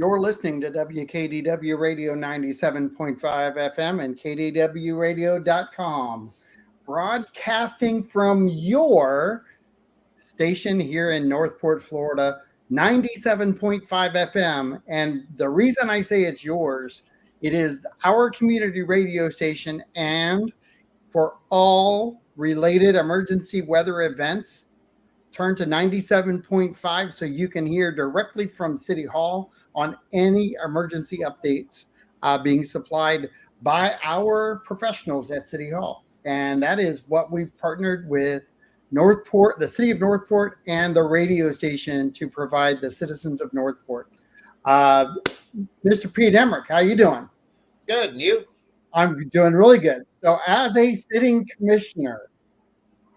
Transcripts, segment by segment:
You're listening to WKDW Radio 97.5 FM and KDWRadio.com, broadcasting from your station here in Northport, Florida, 97.5 FM. And the reason I say it's yours, it is our community radio station, and for all related emergency weather events, turn to 97.5 so you can hear directly from City Hall on any emergency updates being supplied by our professionals at City Hall. And that is what we've partnered with Northport, the city of Northport, and the radio station to provide the citizens of Northport. Mr. Pete Emrich, how you doing? Good, and you? I'm doing really good. So as a sitting commissioner,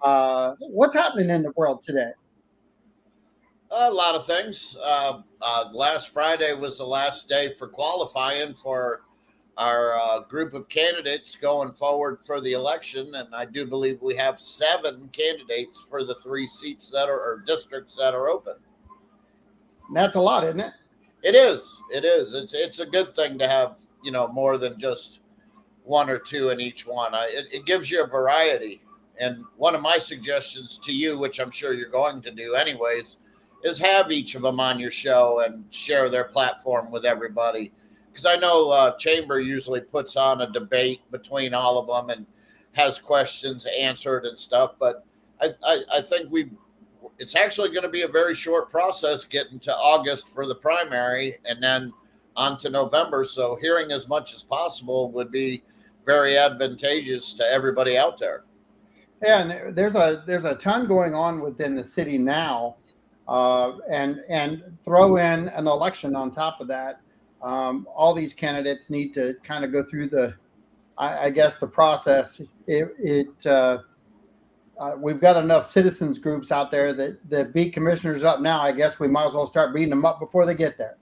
what's happening in the world today? A lot of things. Last Friday was the last day for qualifying for our group of candidates going forward for the election, and I do believe we have 7 candidates for the 3 seats that are, or districts that are open. That's a lot, isn't it? It is. It is. It's a good thing to have, more than just 1 or 2 in each one. It gives you a variety. And one of my suggestions to you, which I'm sure you're going to do anyways, is have each of them on your show and share their platform with everybody. Because I know Chamber usually puts on a debate between all of them and has questions answered and stuff. But I think it's actually going to be a very short process getting to August for the primary and then on to November. So hearing as much as possible would be very advantageous to everybody out there. Yeah, and there's a ton going on within the city now, and throw in an election on top of that. All these candidates need to kind of go through the process. We've got enough citizens groups out there that beat commissioners up now. I guess we might as well start beating them up before they get there.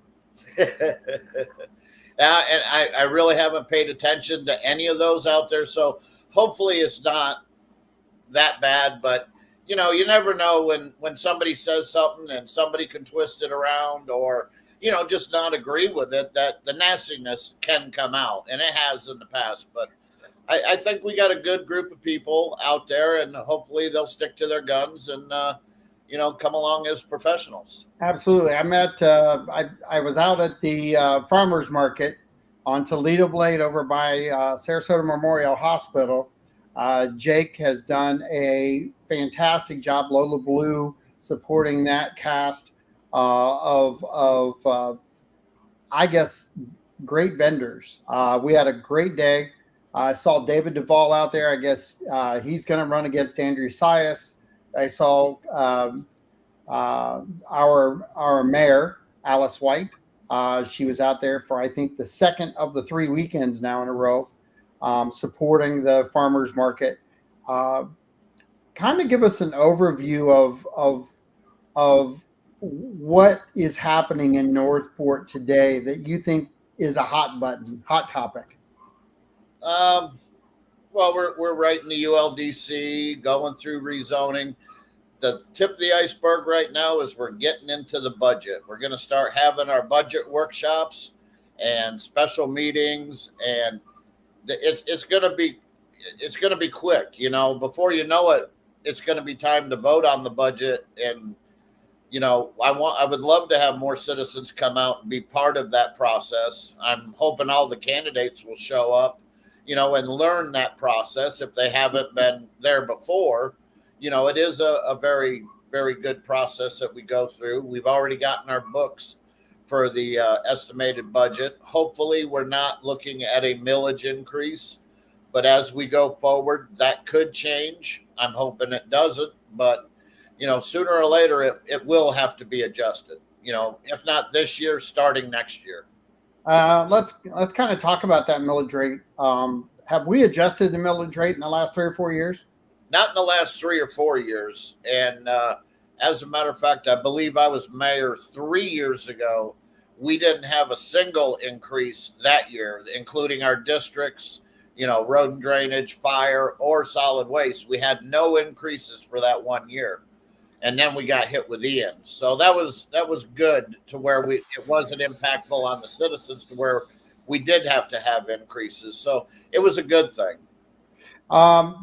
And I really haven't paid attention to any of those out there, so hopefully it's not that bad. But you never know when somebody says something and somebody can twist it around or just not agree with it, that the nastiness can come out, and it has in the past. But I think we got a good group of people out there, and hopefully they'll stick to their guns and come along as professionals. Absolutely. I was out at the farmers market on Toledo Blade over by Sarasota Memorial Hospital. Jake has done a fantastic job, Lola Blue, supporting that cast of great vendors. We had a great day. I saw David Duvall out there. I guess he's going to run against Andrew Sias. I saw our mayor, Alice White. She was out there for, I think, the second of the 3 weekends now in a row, supporting the farmers market. Kind of give us an overview of what is happening in Northport today that you think is a hot topic. Well, we're right in the ULDC, going through rezoning. The tip of the iceberg right now is we're getting into the budget. We're going to start having our budget workshops and special meetings, and it's going to be quick. Before you know it, it's going to be time to vote on the budget. And I would love to have more citizens come out and be part of that process. I'm hoping all the candidates will show up, and learn that process if they haven't been there before. It is a very, very good process that we go through. We've already gotten our books for the estimated budget. Hopefully, we're not looking at a millage increase, but as we go forward, that could change. I'm hoping it doesn't, but sooner or later, it will have to be adjusted. If not this year, starting next year. Let's kind of talk about that millage rate. Have we adjusted the millage rate in the last 3 or 4 years? Not in the last 3 or 4 years. And as a matter of fact, I believe I was mayor 3 years ago. We didn't have a single increase that year, including our districts, road and drainage, fire, or solid waste. We had no increases for that 1 year. and then we got hit with Ian. So that was good to where it wasn't impactful on the citizens to where we did have to have increases. So it was a good thing.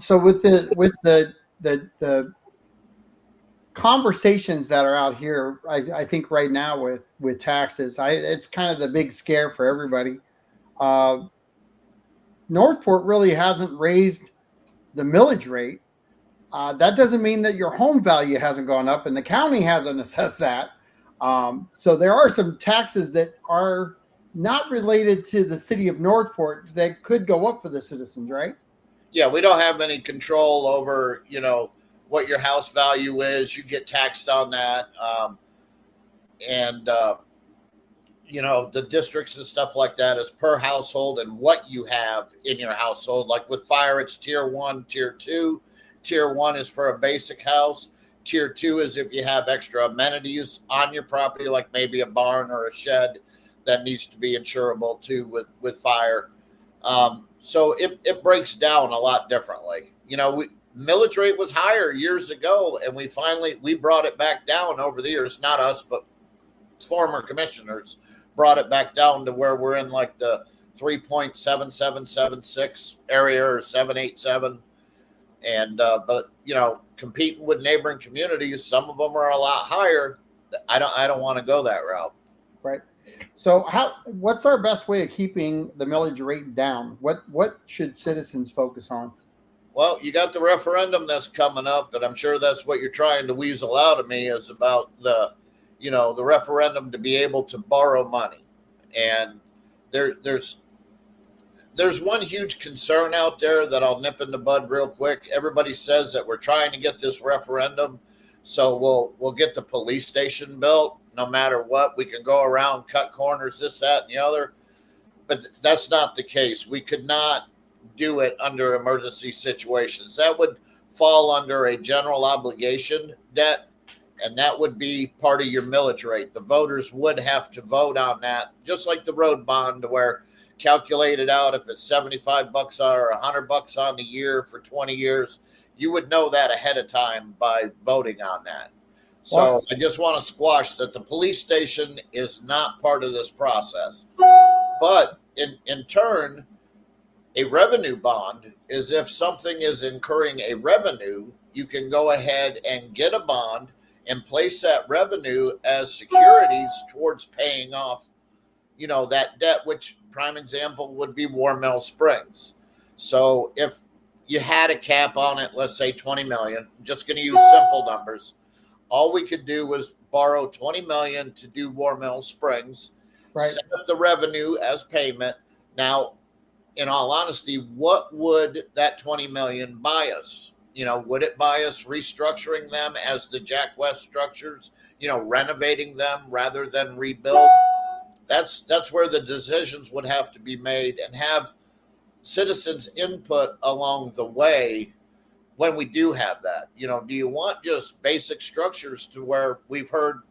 So with the conversations that are out here, I think right now with taxes, it's kind of the big scare for everybody. Northport really hasn't raised the millage rate. That doesn't mean that your home value hasn't gone up, and the county hasn't assessed that. So there are some taxes that are not related to the city of Northport that could go up for the citizens, right? Yeah, we don't have any control over, what your house value is. You get taxed on that. And the districts and stuff like that is per household and what you have in your household. Like with fire, it's tier 1, tier 2. Tier 1 is for a basic house. Tier 2 is if you have extra amenities on your property, like maybe a barn or a shed that needs to be insurable too with fire. So it breaks down a lot differently. Millage rate was higher years ago, and we brought it back down over the years. Not us, but former commissioners brought it back down to where we're in like the 3.7776 area or 787. And but competing with neighboring communities, some of them are a lot higher. I don't want to go that route. Right. So what's our best way of keeping the millage rate down? What should citizens focus on? Well, you got the referendum that's coming up, and I'm sure that's what you're trying to weasel out of me is about the referendum to be able to borrow money. And there's one huge concern out there that I'll nip in the bud real quick. Everybody says that we're trying to get this referendum, so we'll get the police station built no matter what. We can go around, cut corners, this, that, and the other. But that's not the case. We could not do it under emergency situations. That would fall under a general obligation debt, and that would be part of your millage rate. The voters would have to vote on that, just like the road bond, where calculated out if it's $75 or $100 on the year for 20 years, you would know that ahead of time by voting on that. So I just want to squash that the police station is not part of this process. But in turn, a revenue bond is if something is incurring a revenue, you can go ahead and get a bond and place that revenue as securities towards paying off, that debt, which prime example would be War Mill Springs. So if you had a cap on it, let's say 20 million, I'm just going to use simple numbers. All we could do was borrow 20 million to do War Mill Springs, right. Set up the revenue as payment. Now, in all honesty, what would that 20 million buy us? Would it buy us restructuring them as the Jack West structures, renovating them rather than rebuild? That's where the decisions would have to be made and have citizens input along the way when we do have that. Do you want just basic structures to where we've heard,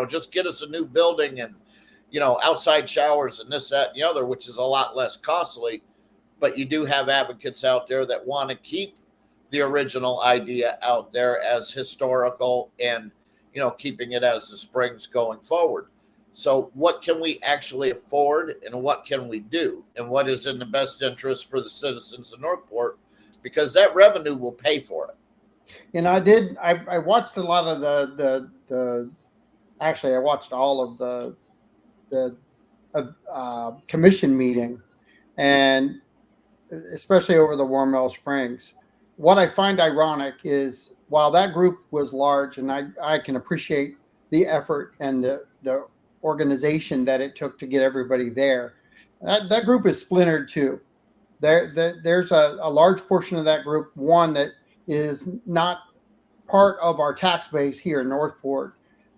just get us a new building and, outside showers and this, that, and the other, which is a lot less costly. But you do have advocates out there that want to keep the original idea out there as historical and, keeping it as the Springs going forward. So what can we actually afford and what can we do and what is in the best interest for the citizens of Northport? Because that revenue will pay for it. I watched a lot of actually I watched all of the commission meeting, and especially over the War Mill Springs. What I find ironic is while that group was large, and I can appreciate the effort and the organization that it took to get everybody there, that group is splintered too. There's a large portion of that group, one that is not part of our tax base here in Northport,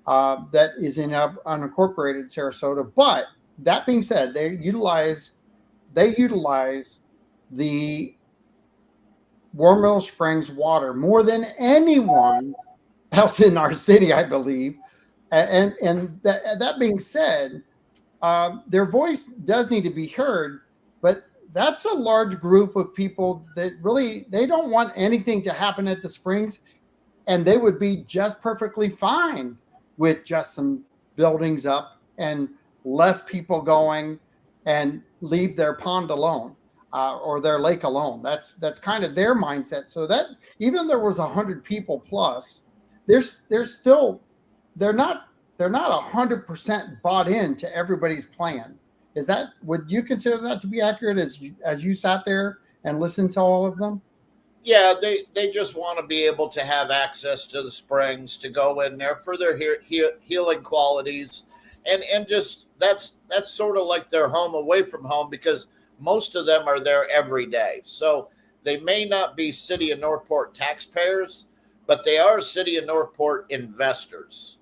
that is in unincorporated Sarasota. But that being said, they utilize the War Mill Springs water more than anyone else in our city, I believe. And that being said, their voice does need to be heard, but that's a large group of people that really, they don't want anything to happen at the Springs. and they would be just perfectly fine with just some buildings up and less people going, and leave their pond alone, or their lake alone. That's kind of their mindset. So that even there was 100 people plus, there's still they're not they're not 100% bought into everybody's plan. Is that, would you consider that to be accurate as you sat there and listened to all of them? Yeah, they just want to be able to have access to the springs, to go in there for their healing qualities, and just that's sort of like their home away from home, because most of them are there every day. So they may not be City of Northport taxpayers, but they are City of Northport investors.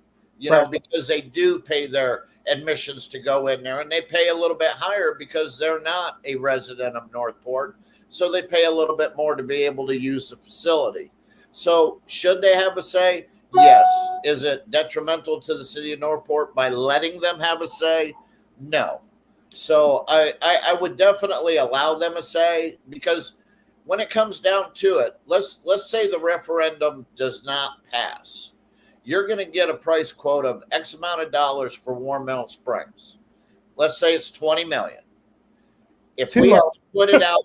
Right. Because they do pay their admissions to go in there, and they pay a little bit higher because they're not a resident of Northport. So they pay a little bit more to be able to use the facility. So should they have a say? Yes. Is it detrimental to the city of Northport by letting them have a say? No. So I would definitely allow them a say, because when it comes down to it, let's say the referendum does not pass. You're going to get a price quote of X amount of dollars for Warm Mill Springs. Let's say it's 20 million. If we have to put it out,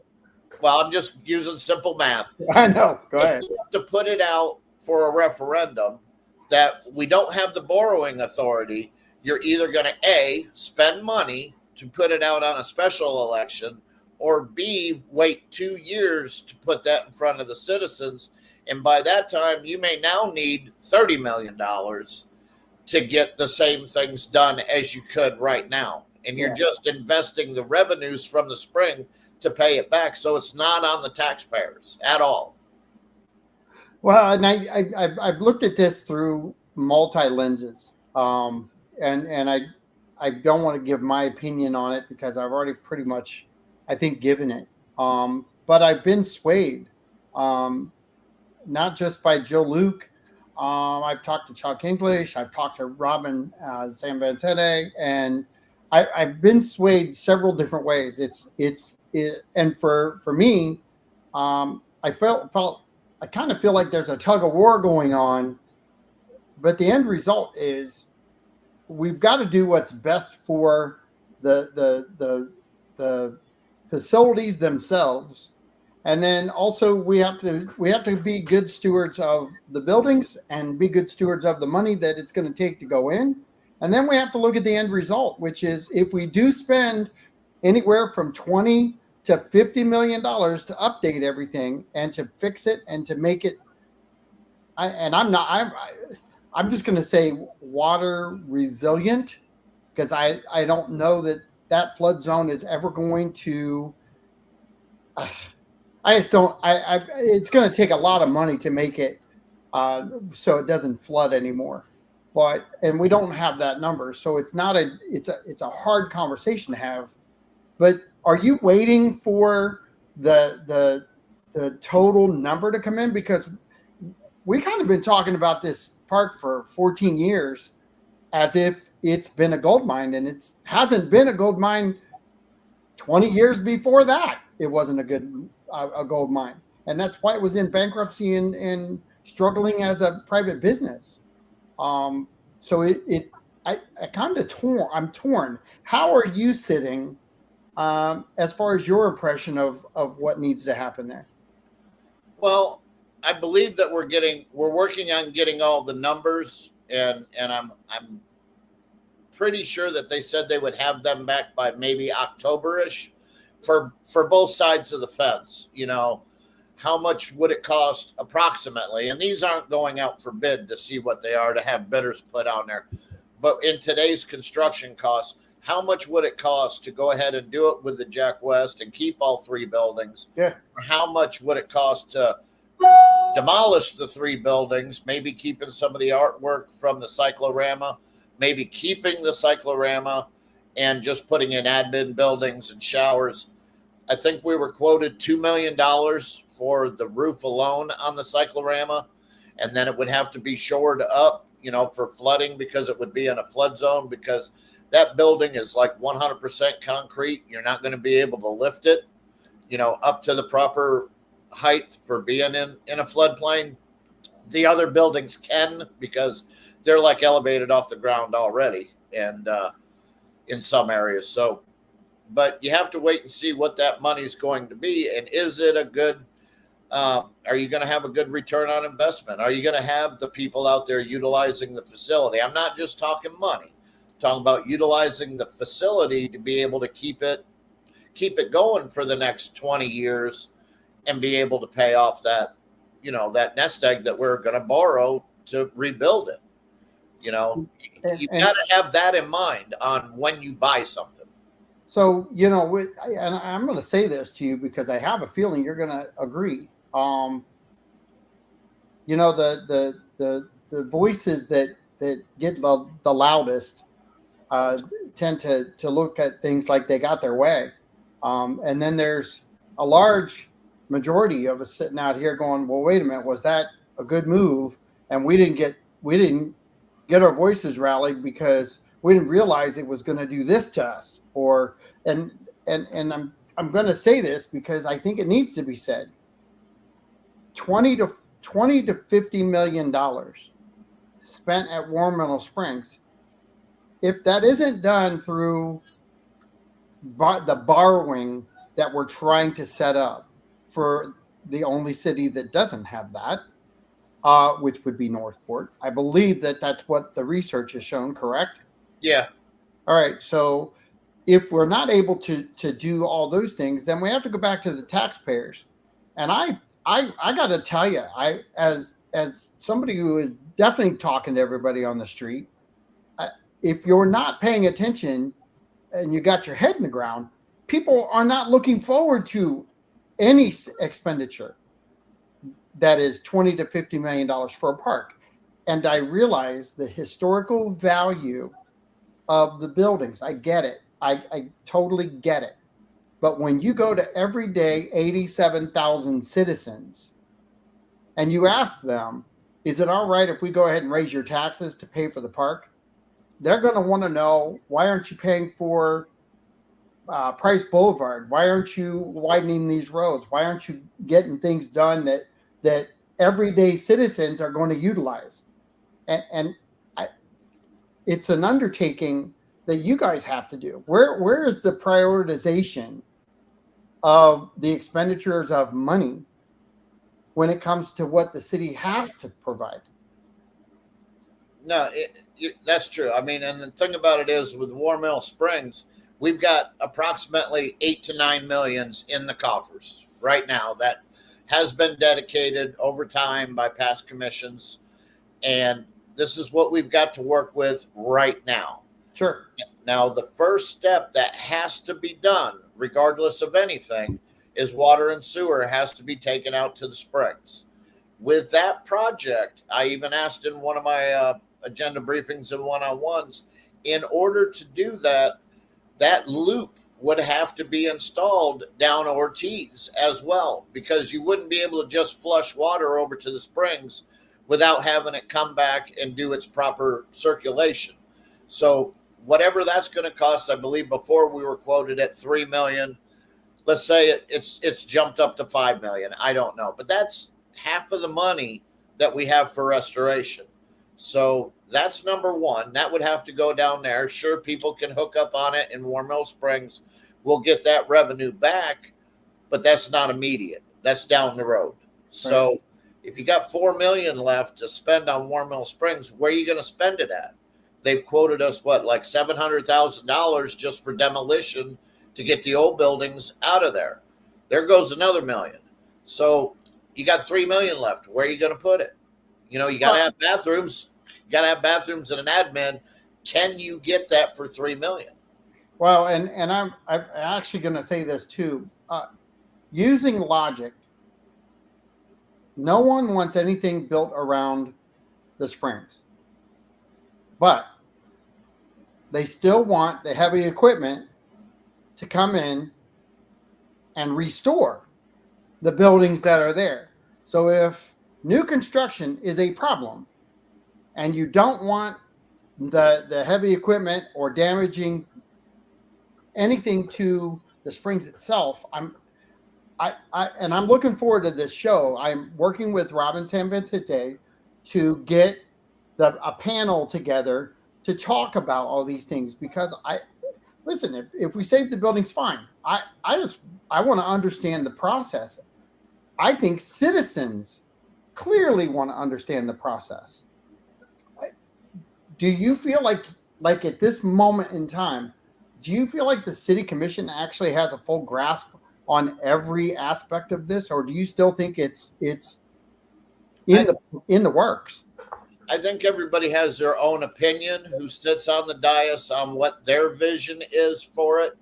well, I'm just using simple math. I know. Go ahead. If we have to put it out for a referendum that we don't have the borrowing authority, you're either going to A, spend money to put it out on a special election, or B, wait 2 years to put that in front of the citizens. And by that time, you may now need $30 million to get the same things done as you could right now. And you're just investing the revenues from the spring to pay it back. So it's not on the taxpayers at all. Well, and I've looked at this through multi lenses, and I don't want to give my opinion on it because I've already pretty much, I think, given it. But I've been swayed, not just by Joe Luke. I've talked to Chuck English. I've talked to Robin San Vincente, and I've been swayed several different ways. And for me, I felt I kind of feel like there's a tug of war going on, but the end result is we've got to do what's best for the facilities themselves, and then also we have to be good stewards of the buildings and be good stewards of the money that it's going to take to go in, and then we have to look at the end result, which is if we do spend anywhere from $20 to $50 million to update everything and to fix it and to make it. I'm just going to say water resilient, because I don't know that flood zone is ever going to. I just don't. It's going to take a lot of money to make it so it doesn't flood anymore. And we don't have that number, so it's a hard conversation to have. But are you waiting for the total number to come in? Because we kind of been talking about this park for 14 years as if it's been a gold mine, and it hasn't been a gold mine. 20 years before that, it wasn't a gold mine, and that's why it was in bankruptcy and struggling as a private business. So I kind of torn. I'm torn. How are you sitting? As far as your impression of what needs to happen there? Well, I believe that we're working on getting all the numbers, and I'm pretty sure that they said they would have them back by maybe October-ish for both sides of the fence. How much would it cost approximately? And these aren't going out for bid to see what they are, to have bidders put on there. But in today's construction costs, how much would it cost to go ahead and do it with the Jack West and keep all three buildings? Yeah. Or how much would it cost to demolish the three buildings, maybe keeping some of the artwork from the cyclorama, maybe keeping the cyclorama and just putting in admin buildings and showers? I think we were quoted $2 million for the roof alone on the cyclorama, and then it would have to be shored up, for flooding, because it would be in a flood zone, because that building is like 100% concrete. You're not going to be able to lift it, up to the proper height for being in a floodplain. The other buildings can, because they're like elevated off the ground already, and in some areas. So, but you have to wait and see what that money is going to be, and is it a good? Are you going to have a good return on investment? Are you going to have the people out there utilizing the facility? I'm not just talking money. I'm talking about utilizing the facility to be able to keep it going for the next 20 years and be able to pay off that, that nest egg that we're going to borrow to rebuild it. You've got to have that in mind on when you buy something. So, and I'm going to say this to you because I have a feeling you're going to agree. The voices that get the loudest tend to look at things like they got their way. And then there's a large majority of us sitting out here going, well, wait a minute, was that a good move? And we didn't get our voices rallied because we didn't realize it was going to do this to us. And I'm going to say this because I think it needs to be said. $20 to $50 million spent at Warm Meadow Springs. If that isn't done through the borrowing that we're trying to set up for the only city that doesn't have that, which would be Northport. I believe that's what the research has shown, correct? Yeah. All right. So if we're not able to do all those things, then we have to go back to the taxpayers. And I got to tell you, as somebody who is definitely talking to everybody on the street, if you're not paying attention and you got your head in the ground, people are not looking forward to any expenditure that is $20 to $50 million for a park. And I realize the historical value of the buildings. I get it. I totally get it. But when you go to everyday 87,000 citizens and you ask them, is it all right if we go ahead and raise your taxes to pay for the park? They're going to want to know, why aren't you paying for Price Boulevard? Why aren't you widening these roads? Why aren't you getting things done that everyday citizens are going to utilize? And it's an undertaking that you guys have to do. Where is the prioritization of the expenditures of money when it comes to what the city has to provide? No, that's true. I mean, and the thing about it is, with Warm Meadow Springs, we've got approximately 8 to 9 millions in the coffers right now that has been dedicated over time by past commissions. And this is what we've got to work with right now. Sure. Now, the first step that has to be done, regardless of anything, is water and sewer has to be taken out to the springs. With that project, I even asked in one of my agenda briefings and one-on-ones, in order to do that, that loop would have to be installed down Ortiz as well, because you wouldn't be able to just flush water over to the springs without having it come back and do its proper circulation. So whatever that's going to cost, I believe before we were quoted at $3 million. Let's say it's jumped up to $5 million. I don't know, but that's half of the money that we have for restoration. So that's number one. That would have to go down there. Sure, people can hook up on it in Warm Meadow Springs. We'll get that revenue back, but that's not immediate. That's down the road. So right. If you got $4 million left to spend on Warm Meadow Springs, where are you going to spend it at? They've quoted us like $700,000 just for demolition to get the old buildings out of there. There goes another $1 million. So you got $3 million left. Where are you going to put it? You got to have bathrooms. You got to have bathrooms and an admin. Can you get that for $3 million? Well, and I'm actually going to say this too. Using logic, no one wants anything built around the springs, but they still want the heavy equipment to come in and restore the buildings that are there. So if new construction is a problem and you don't want the heavy equipment or damaging anything to the springs itself, I'm looking forward to this show. I'm working with Robin San Vicente to get a panel together to talk about all these things, because listen, if we save the buildings, fine. I want to understand the process. I think citizens clearly want to understand the process. Do you feel like at this moment in time, do you feel like the city commission actually has a full grasp on every aspect of this, or do you still think it's in the works? I think everybody has their own opinion who sits on the dais on what their vision is for it.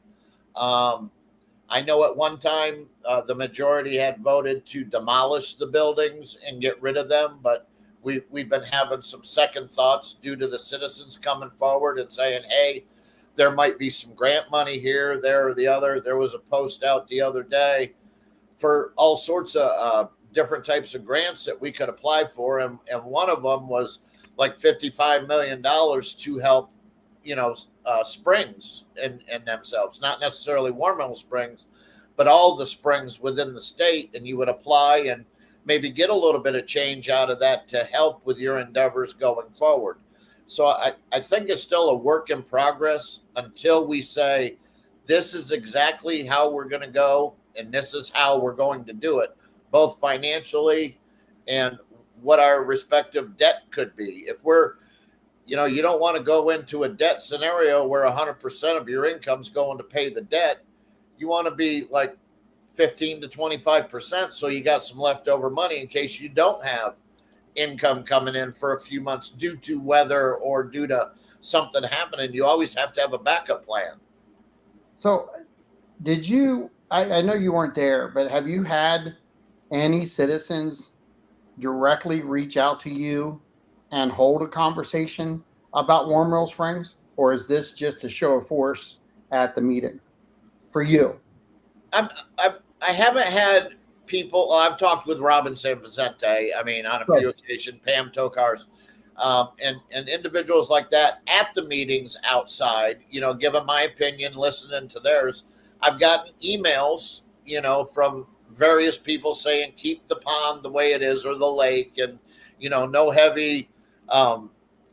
I know at one time the majority had voted to demolish the buildings and get rid of them, but we've been having some second thoughts due to the citizens coming forward and saying, hey, there might be some grant money here, there, or the other. There was a post out the other day for all sorts of different types of grants that we could apply for. And one of them was like $55 million to help, springs in themselves, not necessarily Warmill Springs, but all the springs within the state. And you would apply and maybe get a little bit of change out of that to help with your endeavors going forward. So I think it's still a work in progress until we say, this is exactly how we're going to go, and this is how we're going to do it, both financially and what our respective debt could be. If we're, you don't want to go into a debt scenario where 100% of your income's going to pay the debt. You want to be like 15 to 25%, so you got some leftover money in case you don't have income coming in for a few months due to weather or due to something happening. You always have to have a backup plan. So I know you weren't there, but have you had any citizens directly reach out to you and hold a conversation about Warmill Springs, or is this just a show of force at the meeting for you? I haven't had people. I've talked with Robin San Vicente. I mean, on a few occasions, Pam Tokars, and individuals like that at the meetings outside. Giving my opinion, listening to theirs. I've gotten emails, from various people saying keep the pond the way it is or the lake, and no heavy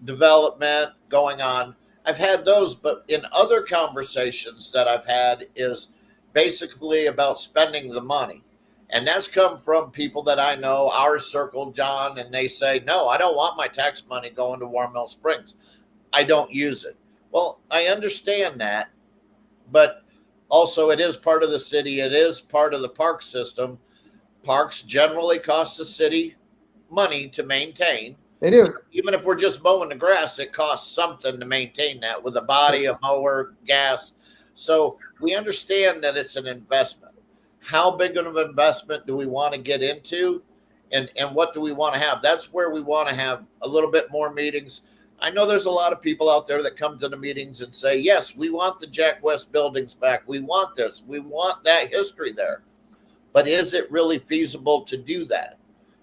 development going on. I've had those, but in other conversations that I've had is basically about spending the money. And that's come from people that I know, our circle, John, and they say, no, I don't want my tax money going to Warmill Springs. I don't use it. Well, I understand that, but also it is part of the city. It is part of the park system. Parks generally cost the city money to maintain. They do. Even if we're just mowing the grass, it costs something to maintain that with a body, a mower, gas. So we understand that it's an investment. How big of an investment do we want to get into, and what do we want to have? That's where we want to have a little bit more meetings. I know there's a lot of people out there that come to the meetings and say, yes, we want the Jack West buildings back. We want this. We want that history there. But is it really feasible to do that?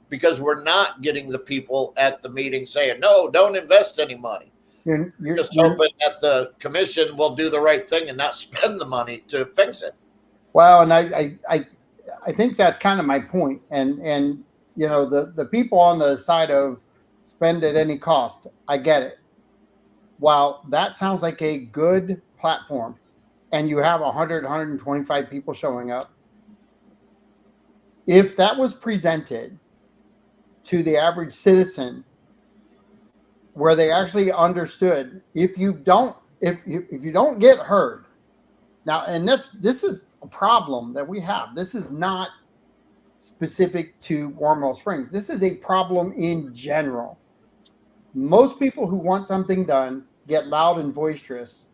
Because we're not getting the people at the meeting saying, no, don't invest any money. You're just hoping that the commission will do the right thing and not spend the money to fix it. Well, and I think that's kind of my point. And the people on the side of spend at any cost, I get it. While that sounds like a good platform, and you have 100, 125 people showing up, if that was presented to the average citizen, where they actually understood, if you don't get heard now, and this is a problem that we have. This is not specific to Warmill Springs. This is a problem in general. Most people who want something done get loud and boisterous.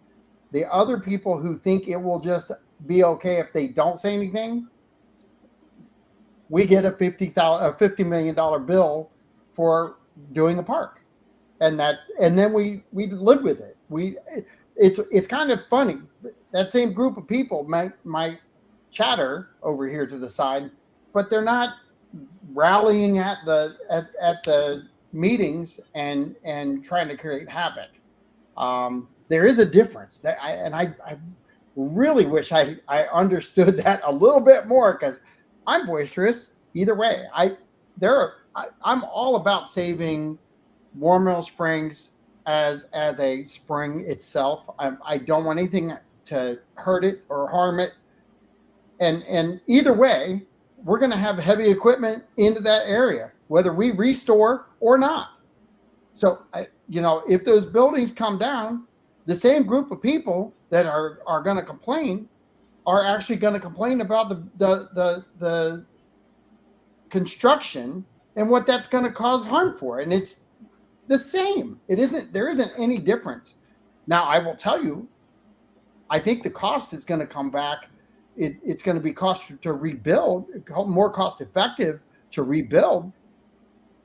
The other people who think it will just be okay if they don't say anything, we get a $50 million bill for doing a park, and then we live with it. It's kind of funny. That same group of people might chatter over here to the side, but they're not rallying at the meetings and trying to create havoc. There is a difference. I really wish I understood that a little bit more, because I'm boisterous either way. I I'm all about saving War Mill Springs as a spring itself. I don't want anything to hurt it or harm it. And either way, we're going to have heavy equipment into that area, whether we restore or not. So, if those buildings come down, the same group of people that are going to complain are actually going to complain about the construction and what that's going to cause harm for. And it's the same. There isn't any difference. Now, I will tell you, I think the cost is going to come back. It's going to be cost to rebuild, more cost effective to rebuild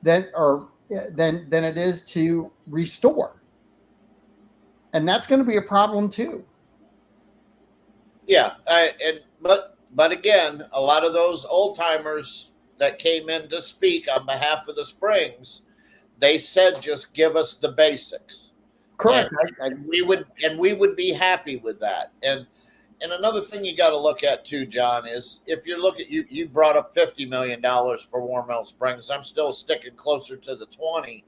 than it is to restore. And that's going to be a problem too. Yeah, but again, a lot of those old timers that came in to speak on behalf of the Springs, they said just give us the basics. Correct. And we would be happy with that. And another thing you got to look at too, John, is if you look at you brought up $50 million for War Mill Springs. I'm still sticking closer to the 20.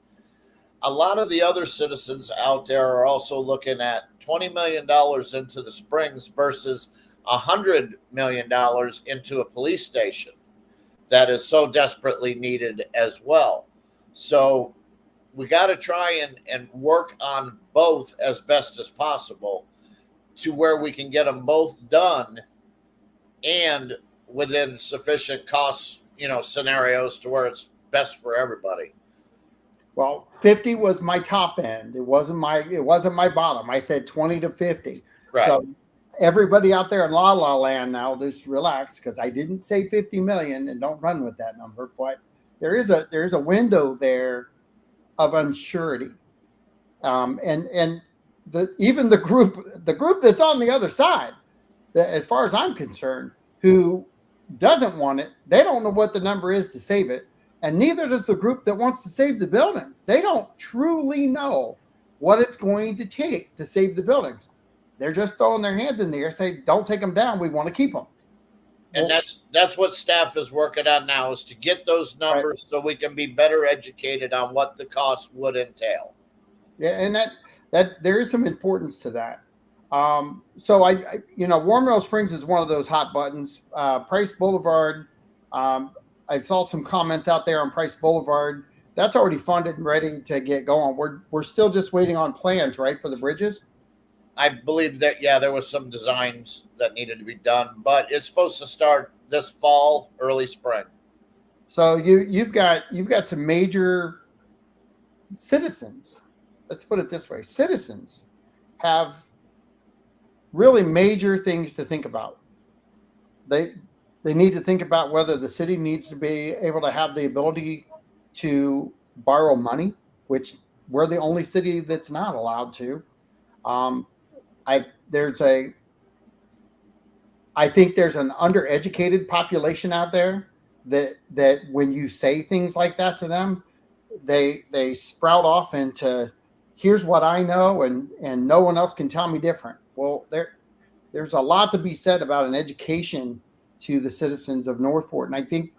A lot of the other citizens out there are also looking at $20 million into the Springs versus $100 million into a police station that is so desperately needed as well. So we got to try and work on both as best as possible to where we can get them both done and within sufficient cost, scenarios to where it's best for everybody. Well, 50 was my top end. It wasn't my bottom. I said 20 to 50. Right. So everybody out there in La La Land now, just relax, because I didn't say 50 million, and don't run with that number. But there is a window there of unsurety, and even the group that's on the other side, as far as I'm concerned, who doesn't want it, they don't know what the number is to save it. And neither does the group that wants to save the buildings. They don't truly know what it's going to take to save the buildings. They're just throwing their hands in the air, saying, don't take them down. We want to keep them. And that's what staff is working on now, is to get those numbers, right, so we can be better educated on what the cost would entail. Yeah, and that there is some importance to that. So War Mill Springs is one of those hot buttons. Price Boulevard, I saw some comments out there on Price Boulevard. That's already funded and ready to get going. We're still just waiting on plans, right, for the bridges? I believe that, yeah, there was some designs that needed to be done, but it's supposed to start this fall, early spring. So you've got some major citizens. Let's put it this way. Citizens have really major things to think about. They need to think about whether the city needs to be able to have the ability to borrow money, which we're the only city that's not allowed to. I think there's an undereducated population out there that when you say things like that to them, they sprout off into, here's what I know, and no one else can tell me different. Well, there's a lot to be said about an education to the citizens of Northport. And I think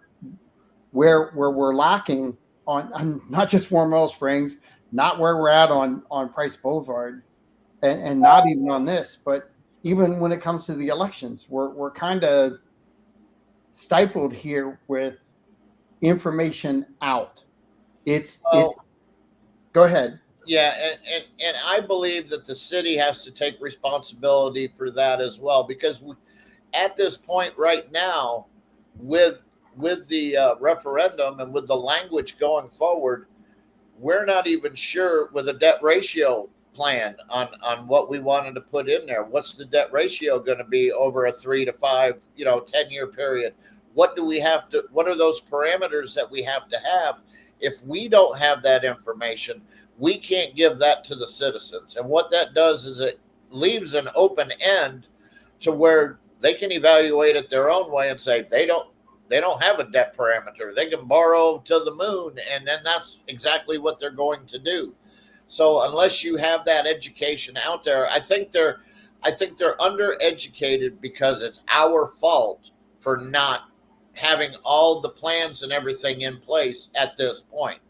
where we're lacking on not just War Mill Springs, not where we're at on Price Boulevard, and not even on this, but even when it comes to the elections, we're kind of stifled here with information out. It's go ahead. Yeah, and I believe that the city has to take responsibility for that as well, because at this point right now, with the referendum and with the language going forward, we're not even sure with a debt ratio plan on what we wanted to put in there. What's the debt ratio going to be over a 3 to 5, 10-year period? What are those parameters that we have to have? If we don't have that information, we can't give that to the citizens. And what that does is it leaves an open end to where they can evaluate it their own way and say they don't have a debt parameter. They can borrow to the moon, and then that's exactly what they're going to do. So unless you have that education out there, I think they're undereducated because it's our fault for not having all the plans and everything in place at this point.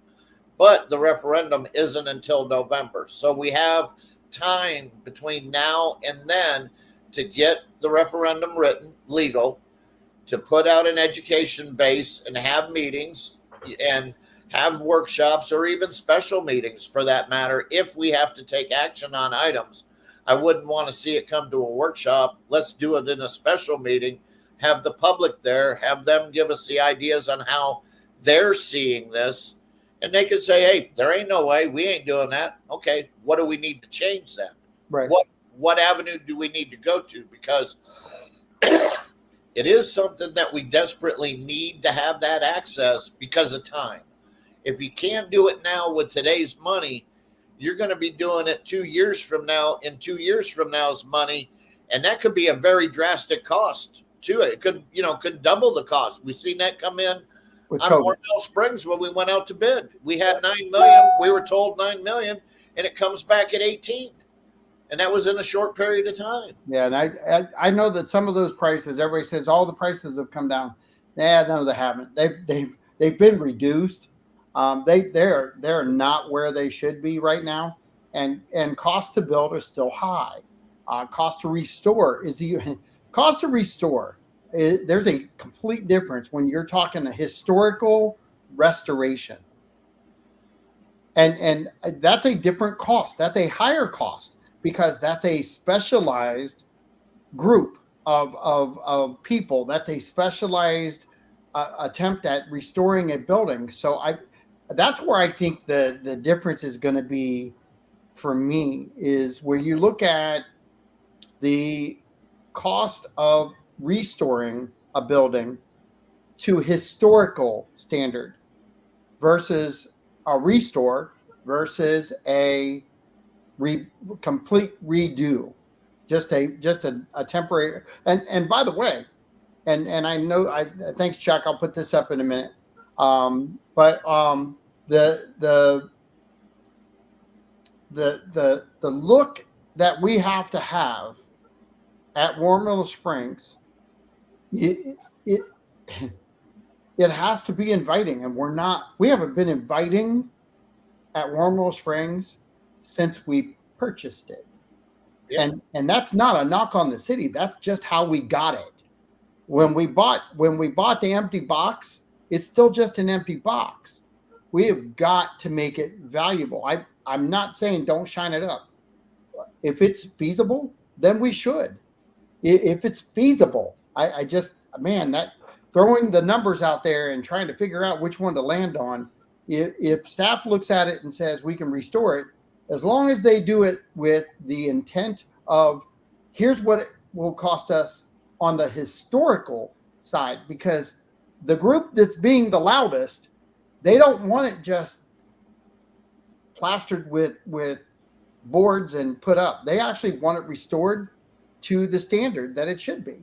But the referendum isn't until November. So we have time between now and then to get the referendum written, legal, to put out an education base and have meetings and have workshops or even special meetings for that matter if we have to take action on items. I wouldn't want to see it come to a workshop. Let's do it in a special meeting, have the public there, have them give us the ideas on how they're seeing this, and they could say, hey, there ain't no way, we ain't doing that. Okay, what do we need to change then? Right. What avenue do we need to go to? Because it is something that we desperately need to have that access because of time. If you can't do it now with today's money, you're going to be doing it 2 years from now, in 2 years from now's money, and that could be a very drastic cost to it. It could double the cost. We've seen that come in With on COVID. Hornell Springs when we went out to bid. We had 9 million. We were told 9 million, and it comes back at 18. And that was in a short period of time. Yeah, and I know that some of those prices, everybody says all the prices have come down. Yeah, no, they haven't. They've been reduced. They're not where they should be right now, and cost to build is still high. Cost to restore is even cost to restore. There's a complete difference when you're talking a historical restoration, and that's a different cost. That's a higher cost because that's a specialized group of people. That's a specialized attempt at restoring a building. So that's where I think the difference is going to be for me is where you look at the cost of restoring a building to historical standard versus a restore versus a complete redo, just a temporary. And by the way, and I know thanks Chuck. I'll put this up in a minute. But the look that we have to have at Warm Meadow Springs, it has to be inviting, and we haven't been inviting at Warm Meadow Springs since we purchased it. Yeah. And that's not a knock on the city. That's just how we got it. When we bought the empty box, it's still just an empty box. We have got to make it valuable. I'm not saying don't shine it up. If it's feasible, then we should. If it's feasible, I just, man, that throwing the numbers out there and trying to figure out which one to land on, if staff looks at it and says we can restore it, as long as they do it with the intent of here's what it will cost us on the historical side, because the group that's being the loudest, they don't want it just plastered with boards and put up. They actually want it restored to the standard that it should be.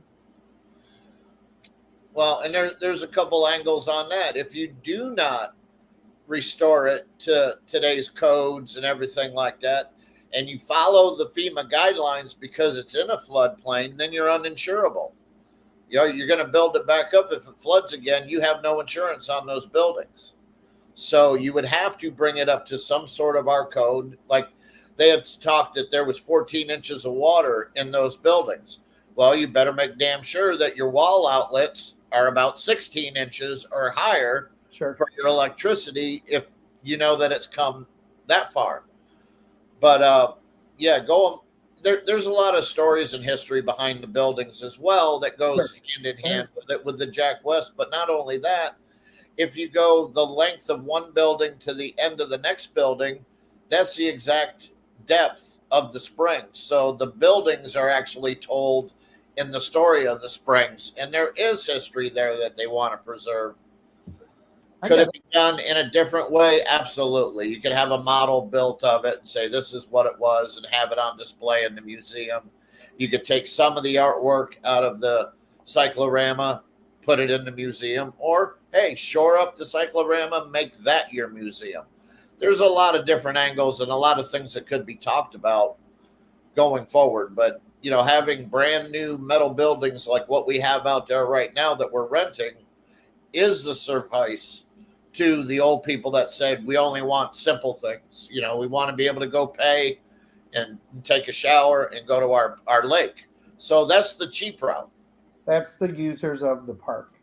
Well, and there's a couple angles on that. If you do not restore it to today's codes and everything like that, and you follow the FEMA guidelines because it's in a floodplain, then you're uninsurable. You're going to build it back up. If it floods again, you have no insurance on those buildings. So you would have to bring it up to some sort of our code. Like they had talked that there was 14 inches of water in those buildings. Well, you better make damn sure that your wall outlets are about 16 inches or higher for your electricity if you know that it's come that far. But there's a lot of stories and history behind the buildings as well that goes hand in hand with the Jack West. But not only that, if you go the length of one building to the end of the next building, that's the exact depth of the springs. So the buildings are actually told in the story of the springs, and there is history there that they want to preserve. Could it be done in a different way? Absolutely. You could have a model built of it and say this is what it was and have it on display in the museum. You could take some of the artwork out of the cyclorama, put it in the museum, or, hey, shore up the cyclorama, make that your museum. There's a lot of different angles and a lot of things that could be talked about going forward. But, having brand new metal buildings like what we have out there right now that we're renting, is the suffice to the old people that said we only want simple things. You know, we want to be able to go pay and take a shower and go to our lake. So that's the cheap route. That's the users of the park.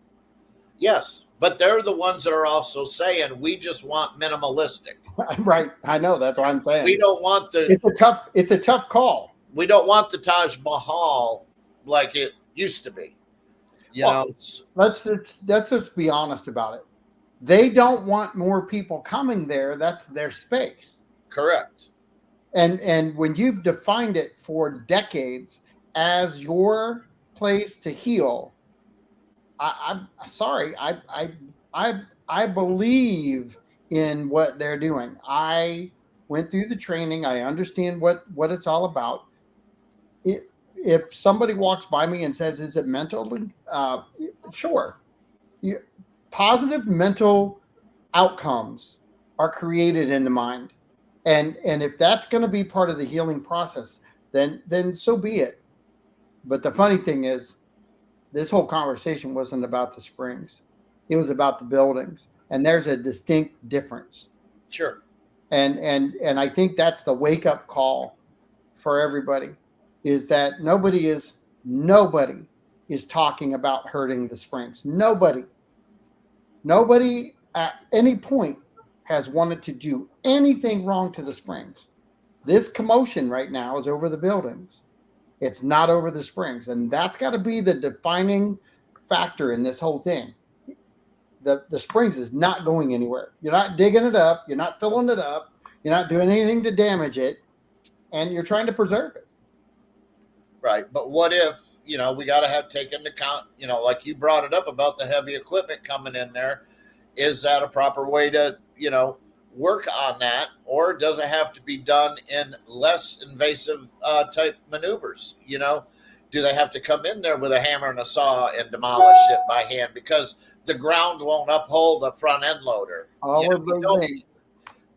Yes, but they're the ones that are also saying we just want minimalistic. Right. I know. That's what I'm saying. We don't want it's a tough call. We don't want the Taj Mahal like it used to be. Let's just be honest about it. They don't want more people coming there. That's their space. Correct. And when you've defined it for decades as your place to heal, I'm sorry. I believe in what they're doing. I went through the training. I understand what it's all about. If somebody walks by me and says, "Is it mentally?" Sure. Positive mental outcomes are created in the mind, and if that's going to be part of the healing process, then so be it. But the funny thing is, this whole conversation wasn't about the springs; it was about the buildings, and there's a distinct difference. Sure. And I think that's the wake up call for everybody, is that nobody is talking about hurting the springs. Nobody at any point has wanted to do anything wrong to the springs. This commotion right now is over the buildings. It's not over the springs. And that's got to be the defining factor in this whole thing. The springs is not going anywhere. You're not digging it up. You're not filling it up. You're not doing anything to damage it. And you're trying to preserve it. Right. But what if, we got to have taken into account, like you brought it up about the heavy equipment coming in there. Is that a proper way to, work on that? Or does it have to be done in less invasive type maneuvers? Do they have to come in there with a hammer and a saw and demolish it by hand because the ground won't uphold a front end loader? All of those things.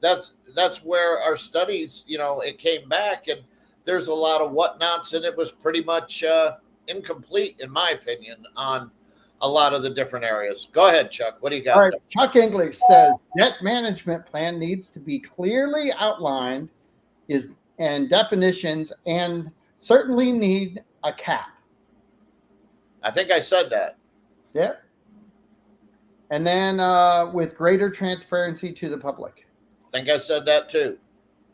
That's where our studies, it came back, and there's a lot of whatnots, and it was pretty much incomplete, in my opinion, on a lot of the different areas. Go ahead, Chuck. What do you got? All right. Chuck English says debt management plan needs to be clearly outlined and definitions, and certainly need a cap. I think I said that. Yeah. And then with greater transparency to the public. I think I said that too.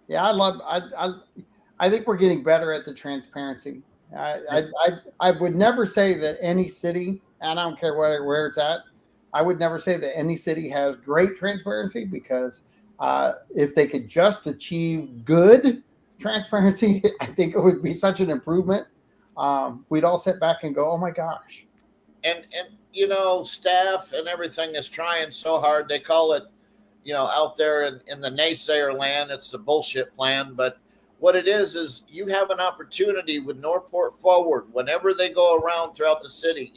Yeah, I think we're getting better at the transparency. I would never say that any city, and I don't care where it's at, I would never say that any city has great transparency, because if they could just achieve good transparency, I think it would be such an improvement. We'd all sit back and go, "Oh my gosh!" And staff and everything is trying so hard. They call it, out there in the naysayer land, it's the bullshit plan. But what it is you have an opportunity with Northport Forward whenever they go around throughout the city.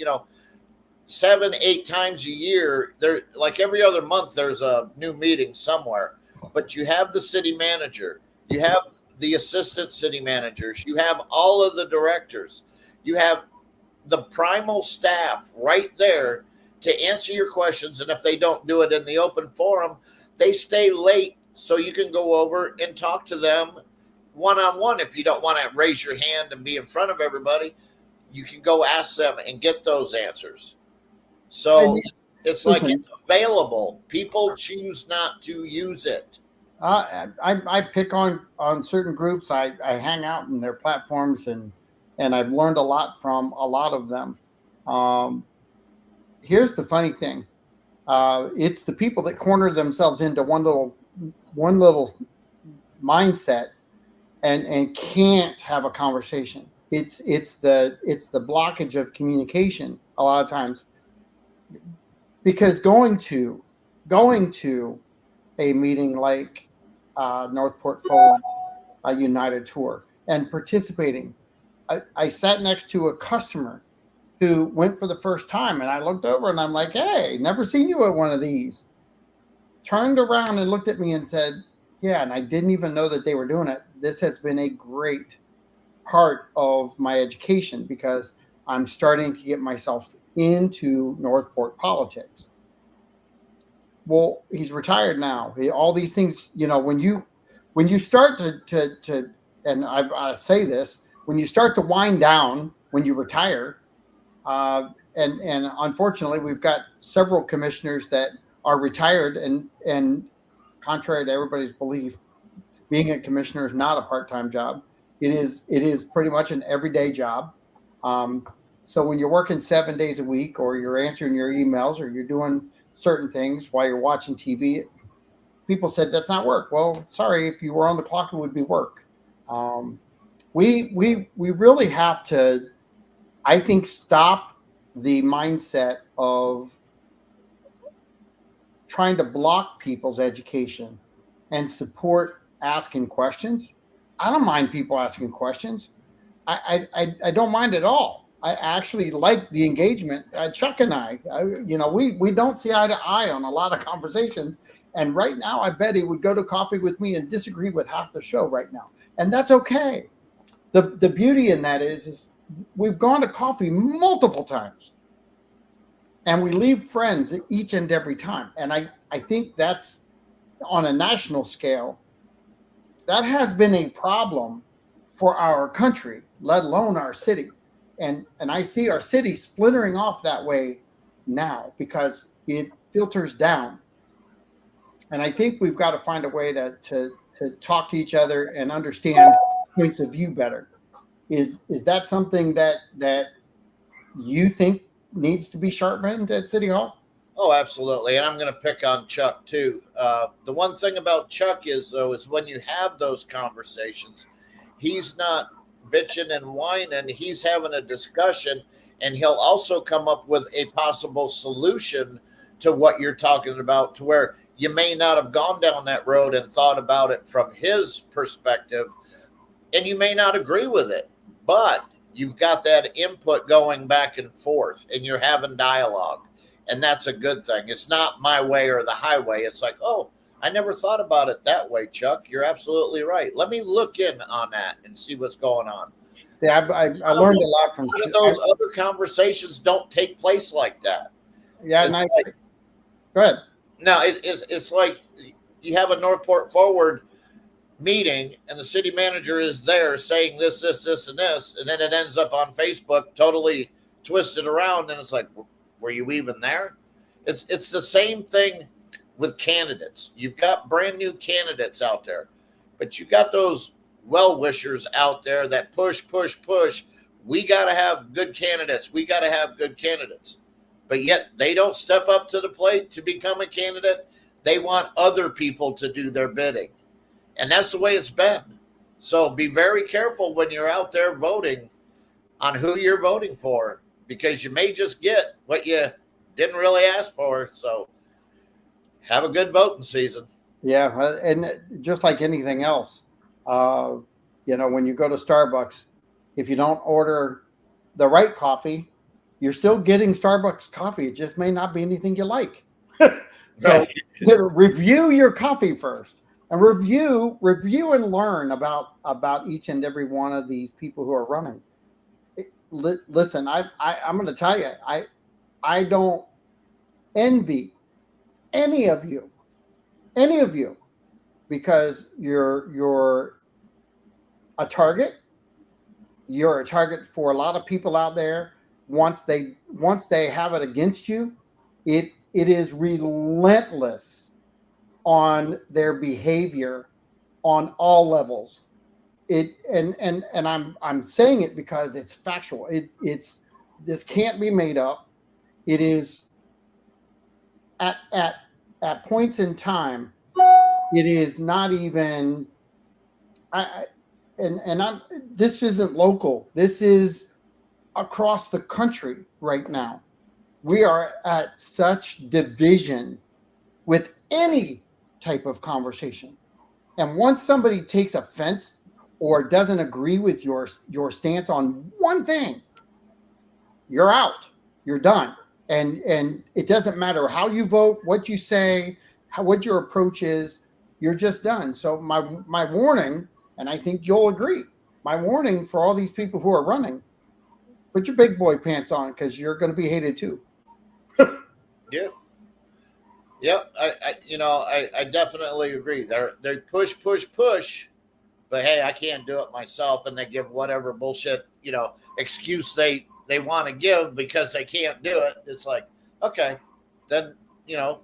7-8 times a year, there, like every other month, there's a new meeting somewhere. But you have the city manager, you have the assistant city managers, you have all of the directors, you have the primal staff right there to answer your questions. And if they don't do it in the open forum, they stay late so you can go over and talk to them one-on-one. If you don't want to raise your hand and be in front of everybody, you can go ask them and get those answers. So it's like it's available. People choose not to use it. I pick on certain groups. I hang out in their platforms, and I've learned a lot from a lot of them. Here's the funny thing. It's the people that corner themselves into one little mindset and can't have a conversation. It's the blockage of communication a lot of times, because going to a meeting like Northport Forward, a United Tour, and participating, I sat next to a customer who went for the first time, and I looked over and I'm like, "Hey, never seen you at one of these." Turned around and looked at me and said, "Yeah," and I didn't even know that they were doing it. This has been a great part of my education, because I'm starting to get myself into Northport politics. well, he's retired now. All these things, when you start to and I say this, when you start to wind down, when you retire, and unfortunately, we've got several commissioners that are retired, and contrary to everybody's belief, being a commissioner is not a part-time job. It is pretty much an everyday job. So when you're working 7 days a week, or you're answering your emails, or you're doing certain things while you're watching TV, people said that's not work. Well, sorry, if you were on the clock, it would be work. We really have to, I think, stop the mindset of trying to block people's education and support asking questions. I don't mind people asking questions. I don't mind at all. I actually like the engagement. Chuck and we don't see eye to eye on a lot of conversations. And right now, I bet he would go to coffee with me and disagree with half the show right now. And that's okay. The beauty in that is we've gone to coffee multiple times, and we leave friends each and every time. And I think that's, on a national scale, that has been a problem for our country, let alone our city. And I see our city splintering off that way now because it filters down. And I think we've got to find a way to talk to each other and understand points of view better. Is that something that you think needs to be sharpened at City Hall? Oh, absolutely. And I'm going to pick on Chuck too. The one thing about Chuck is when you have those conversations, he's not bitching and whining. He's having a discussion, and he'll also come up with a possible solution to what you're talking about, to where you may not have gone down that road and thought about it from his perspective, and you may not agree with it, but you've got that input going back and forth, and you're having dialogue. And that's a good thing. It's not my way or the highway. It's like, oh, I never thought about it that way, Chuck. You're absolutely right. Let me look in on that and see what's going on. See, I learned a lot from those other conversations. Don't take place like that. Yeah, go ahead. No, it's like you have a Northport Forward meeting, and the city manager is there saying this, and this, and then it ends up on Facebook totally twisted around, and it's like, were you even there? It's the same thing with candidates. You've got brand new candidates out there, but you got those well-wishers out there that push. We got to have good candidates. We got to have good candidates. But yet they don't step up to the plate to become a candidate. They want other people to do their bidding. And that's the way it's been. So be very careful when you're out there voting on who you're voting for, because you may just get what you didn't really ask for. So have a good voting season. Yeah, and just like anything else, when you go to Starbucks, if you don't order the right coffee, you're still getting Starbucks coffee. It just may not be anything you like. So review your coffee first, and review and learn about each and every one of these people who are running. Listen, I'm going to tell you, I don't envy any of you, because you're a target. You're a target for a lot of people out there. Once they have it against you, it is relentless on their behavior on all levels. I'm saying it because it's factual. This can't be made up. It is at points in time. It is not even. This isn't local. This is across the country right now. We are at such division with any type of conversation, and once somebody takes offense or doesn't agree with your stance on one thing, you're out. You're done. And it doesn't matter how you vote, what you say, what your approach is. You're just done. So my warning, and I think you'll agree, my warning for all these people who are running: put your big boy pants on, because you're going to be hated too. Yeah. Yep. I definitely agree. They push, but hey, I can't do it myself, and they give whatever bullshit excuse they want to give because they can't do it. It's like, okay, then you know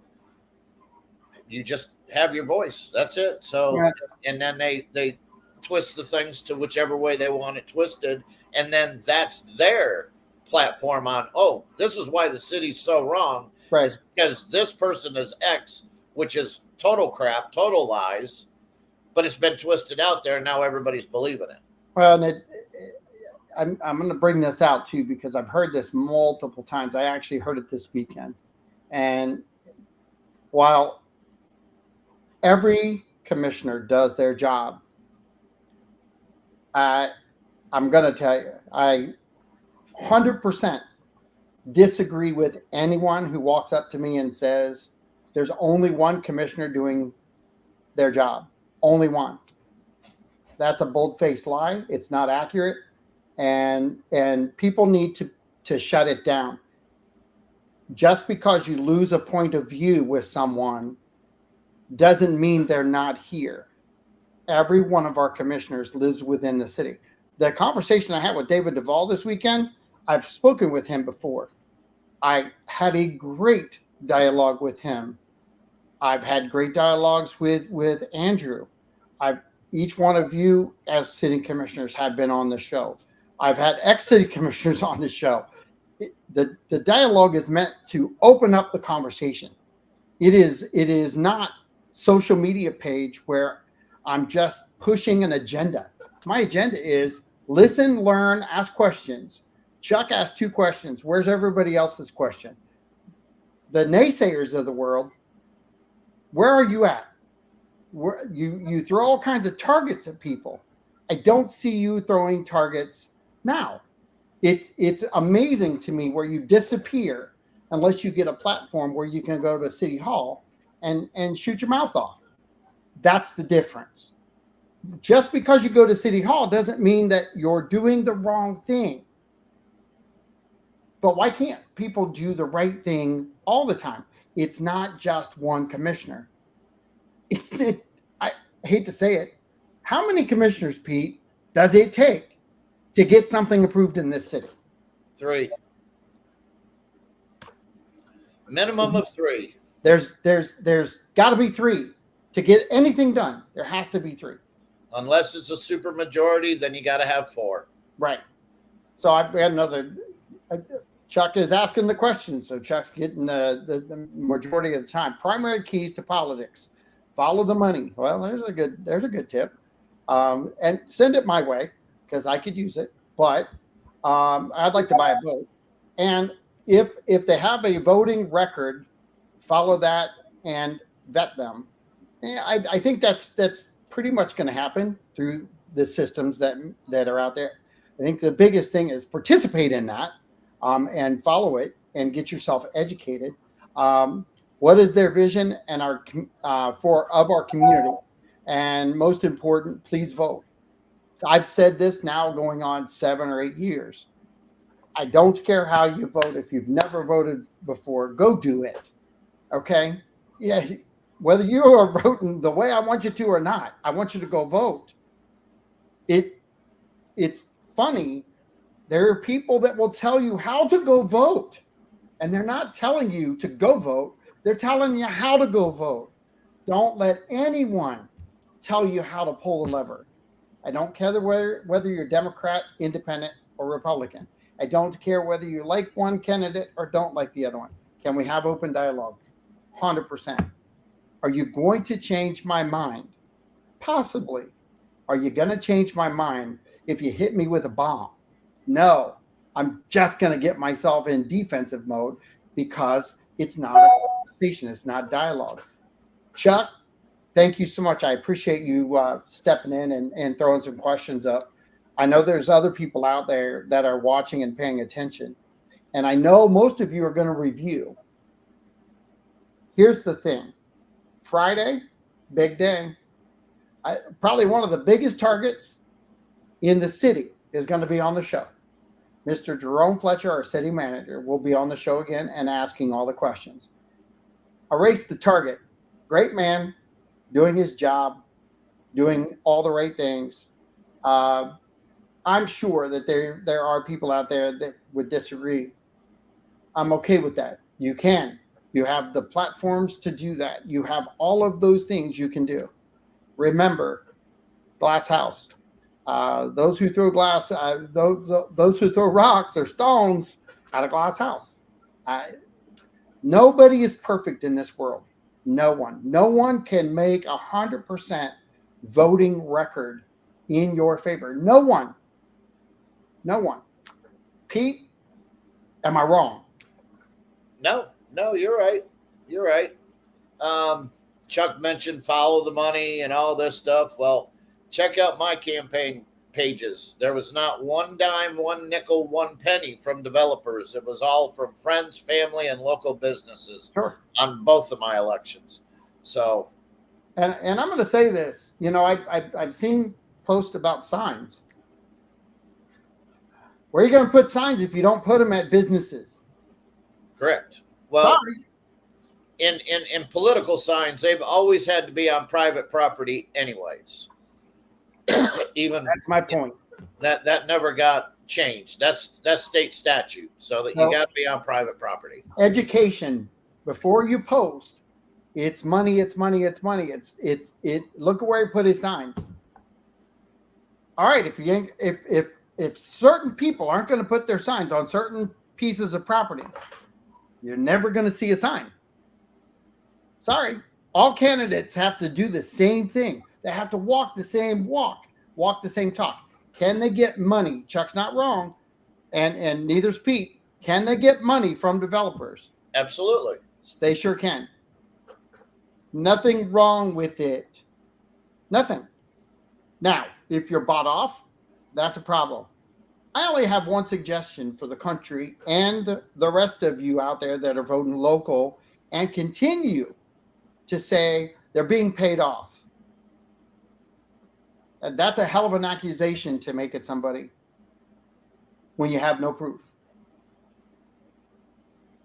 you just have your voice. That's it. So, Yeah. and then they twist the things to whichever way they want it twisted, and then that's their platform on. Oh, this is why the city's so wrong. Right. Is because this person is X, which is total crap, total lies, but it's been twisted out there, and now everybody's believing it. Well, and I'm going to bring this out too because I've heard this multiple times. I actually heard it this weekend. And while every commissioner does their job, I, I'm going to tell you, I 100% disagree with anyone who walks up to me and says there's only one commissioner doing their job. Only one. That's a bold-faced lie. It's not accurate. And people need to shut it down. Just because you lose a point of view with someone doesn't mean they're not here. Every one of our commissioners lives within the city. The conversation I had with David Duvall this weekend, I've spoken with him before. I had a great dialogue with him. I've had great dialogues with Andrew. I've Each one of you as city commissioners have been on the show. I've had ex-city commissioners on the show. The dialogue is meant to open up the conversation. It is not social media page where I'm just pushing an agenda. My agenda is listen, learn, ask questions. Chuck asked 2 questions. Where's everybody else's question? The naysayers of the world, where are you at? Where you throw all kinds of targets at people. I don't see you throwing targets now. It's amazing to me where you disappear unless you get a platform where you can go to City Hall and shoot your mouth off. That's the difference. Just because you go to City Hall doesn't mean that you're doing the wrong thing. But why can't people do the right thing all the time? It's not just one commissioner. I hate to say it. How many commissioners, Pete, does it take to get something approved in this city? 3. Minimum of 3. There's got to be 3 to get anything done. There has to be 3. Unless it's a super majority, then you got to have 4. Right. So I've got another. Chuck is asking the question, so Chuck's getting the majority of the time. Primary keys to politics: follow the money. Well, there's a good tip, and send it my way because I could use it. But I'd like to buy a vote, and if they have a voting record, follow that and vet them. Yeah, I think that's pretty much going to happen through the systems that are out there. I think the biggest thing is participate in that and follow it and get yourself educated. What is their vision and our community? And most important, please vote. I've said this now going on 7 or 8 years. I don't care how you vote. If you've never voted before, go do it. Okay? Yeah. Whether you are voting the way I want you to or not, I want you to go vote. It's funny. There are people that will tell you how to go vote, and they're not telling you to go vote. They're telling you how to go vote. Don't let anyone tell you how to pull a lever. I don't care whether you're Democrat, Independent, or Republican. I don't care whether you like one candidate or don't like the other one. Can we have open dialogue? 100%. Are you going to change my mind? Possibly. Are you going to change my mind if you hit me with a bomb? No. I'm just going to get myself in defensive mode because it's not a conversation. It's not dialogue. Chuck, thank you so much. I appreciate you stepping in and throwing some questions up. I know there's other people out there that are watching and paying attention. And I know most of you are going to review. Here's the thing. Friday, big day. Probably one of the biggest targets in the city is going to be on the show. Mr. Jerome Fletcher, our city manager, will be on the show again and asking all the questions. erase the target. Great man, doing his job, doing all the right things. I'm sure that there are people out there that would disagree. I'm okay with that. You can. You have the platforms to do that. You have all of those things you can do. Remember, glass house. Those who throw glass, those who throw rocks or stones at a glass house. Nobody is perfect in this world. No one. No one can make 100% voting record in your favor. No one. No one. Pete, am I wrong? No, you're right. You're right. Chuck mentioned follow the money and all this stuff. Well, check out my campaign pages. There was not one dime, one nickel, one penny from developers. It was all from friends, family, and local businesses Sure. on both of my elections. So, and I'm going to say this. You know, I've seen posts about signs. Where are you going to put signs if you don't put them at businesses? correct. Well, Sorry. in political signs, they've always had to be on private property, anyways. Even That's my point. that never got changed. That's state statute, so that you got to be on private property. Education before you post. It's money. It's money. It's money. It. Look at where he put his signs. All right. If certain people aren't going to put their signs on certain pieces of property, you're never going to see a sign. Sorry. All candidates have to do the same thing. They have to walk the same walk the same talk. Can they get money? Chuck's not wrong, and neither's Pete. Can they get money from developers? Absolutely. They sure can. Nothing wrong with it. Nothing. Now, if you're bought off, that's a problem. I only have one suggestion for the country and the rest of you out there that are voting local and continue to say they're being paid off. And that's a hell of an accusation to make at somebody when you have no proof.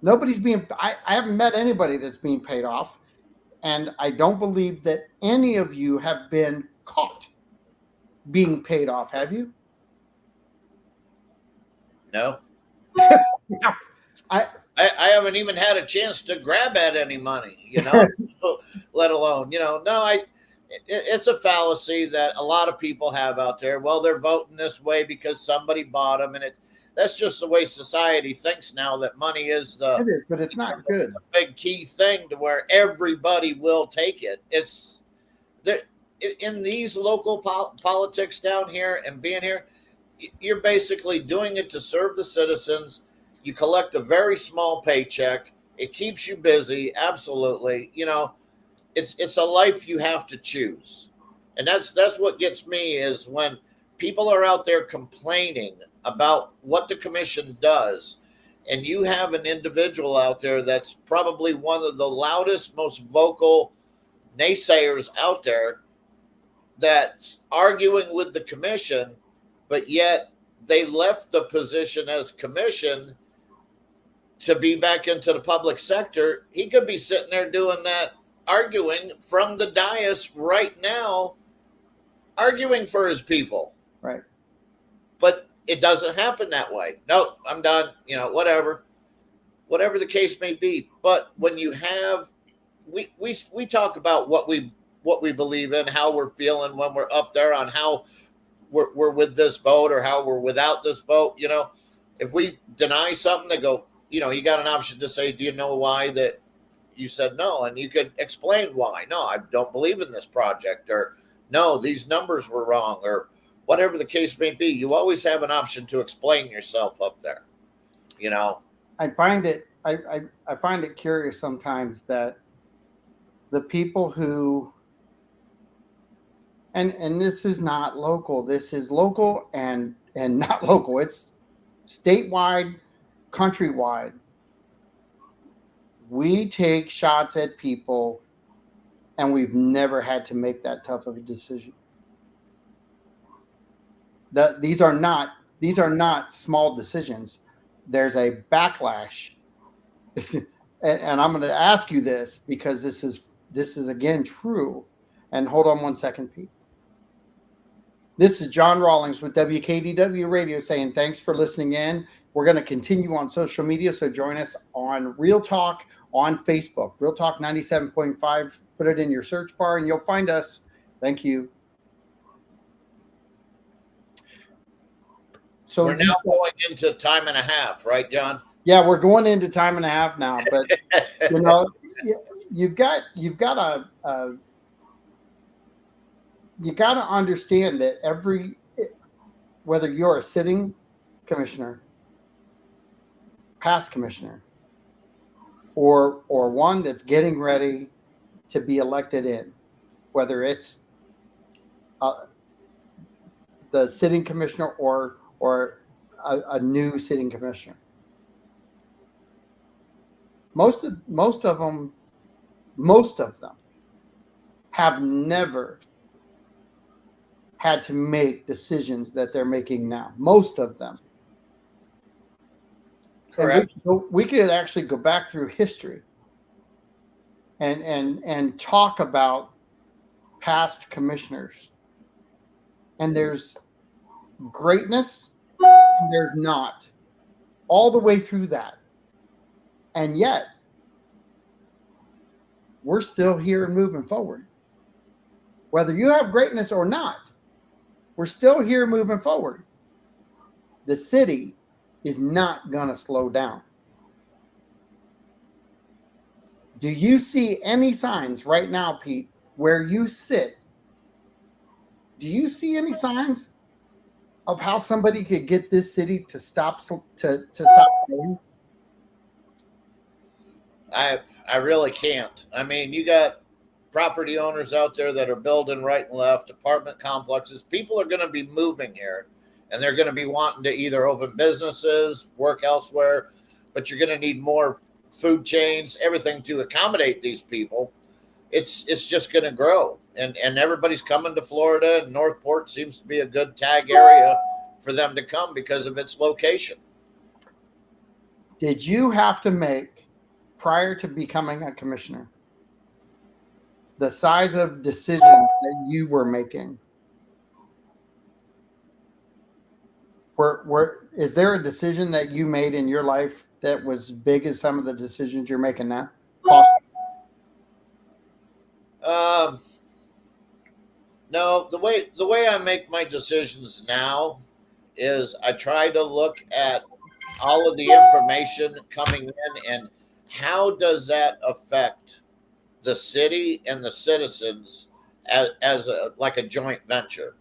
I haven't met anybody that's being paid off. And I don't believe that any of you have been caught being paid off. Have you? No. I haven't even had a chance to grab at any money, let alone, it's a fallacy that a lot of people have out there. Well, they're voting this way because somebody bought them, and that's just the way society thinks now, that money is it is, but it's not good. The big key thing to where everybody will take it. It's there in these local politics down here and being here. You're basically doing it to serve the citizens. You collect a very small paycheck. It keeps you busy. Absolutely. It's a life you have to choose. And that's what gets me is when people are out there complaining about what the commission does, and you have an individual out there that's probably one of the loudest, most vocal naysayers out there that's arguing with the commission, but yet they left the position as commission to be back into the public sector. He could be sitting there doing that, arguing from the dais right now, arguing for his people. Right. But it doesn't happen that way. No, I'm done. Whatever the case may be. But when you have, we talk about what we believe in, how we're feeling when we're up there, on how we're with this vote or how we're without this vote. If we deny something, they go, you got an option to say, do you know why that you said no? And you could explain why. No, I don't believe in this project, or no, these numbers were wrong, or whatever the case may be. You always have an option to explain yourself up there. I find it curious sometimes that the people who, and this is not local, this is local and not local, it's statewide, countrywide. We take shots at people, and we've never had to make that tough of a decision. These are not small decisions. There's a backlash and I'm going to ask you this because this is again true. And hold on one second, Pete. This is John Rawlings with WKDW Radio saying thanks for listening in. We're going to continue on social media, so join us on Real Talk on Facebook. Real Talk 97.5. Put it in your search bar and you'll find us. Thank you. So we're now going into time and a half, right, John? Yeah, we're going into time and a half now, but you know, you've got you got to understand that whether you're a sitting commissioner, past commissioner, or one that's getting ready to be elected in, whether it's the sitting commissioner or a new sitting commissioner. Most of them have never had to make decisions that they're making now. Most of them. Correct. And we could actually go back through history and talk about past commissioners. And there's greatness and there's not. All the way through that. And yet, we're still here and moving forward. Whether you have greatness or not, we're still here moving forward. The city is not going to slow down. Do you see any signs right now, Pete, where you sit? Do you see any signs of how somebody could get this city to stop growing? I really can't. I mean, you got property owners out there that are building right and left, apartment complexes. People are going to be moving here, and they're going to be wanting to either open businesses, work elsewhere, but you're going to need more food chains, everything to accommodate these people. It's just going to grow, and everybody's coming to Florida, and Northport seems to be a good tag area for them to come because of its location. Did you have to make, prior to becoming a commissioner, the size of decisions that you were making? Is there a decision that you made in your life that was big as some of the decisions you're making now? No, the way I make my decisions now is I try to look at all of the information coming in and how does that affect the city and the citizens as a joint venture?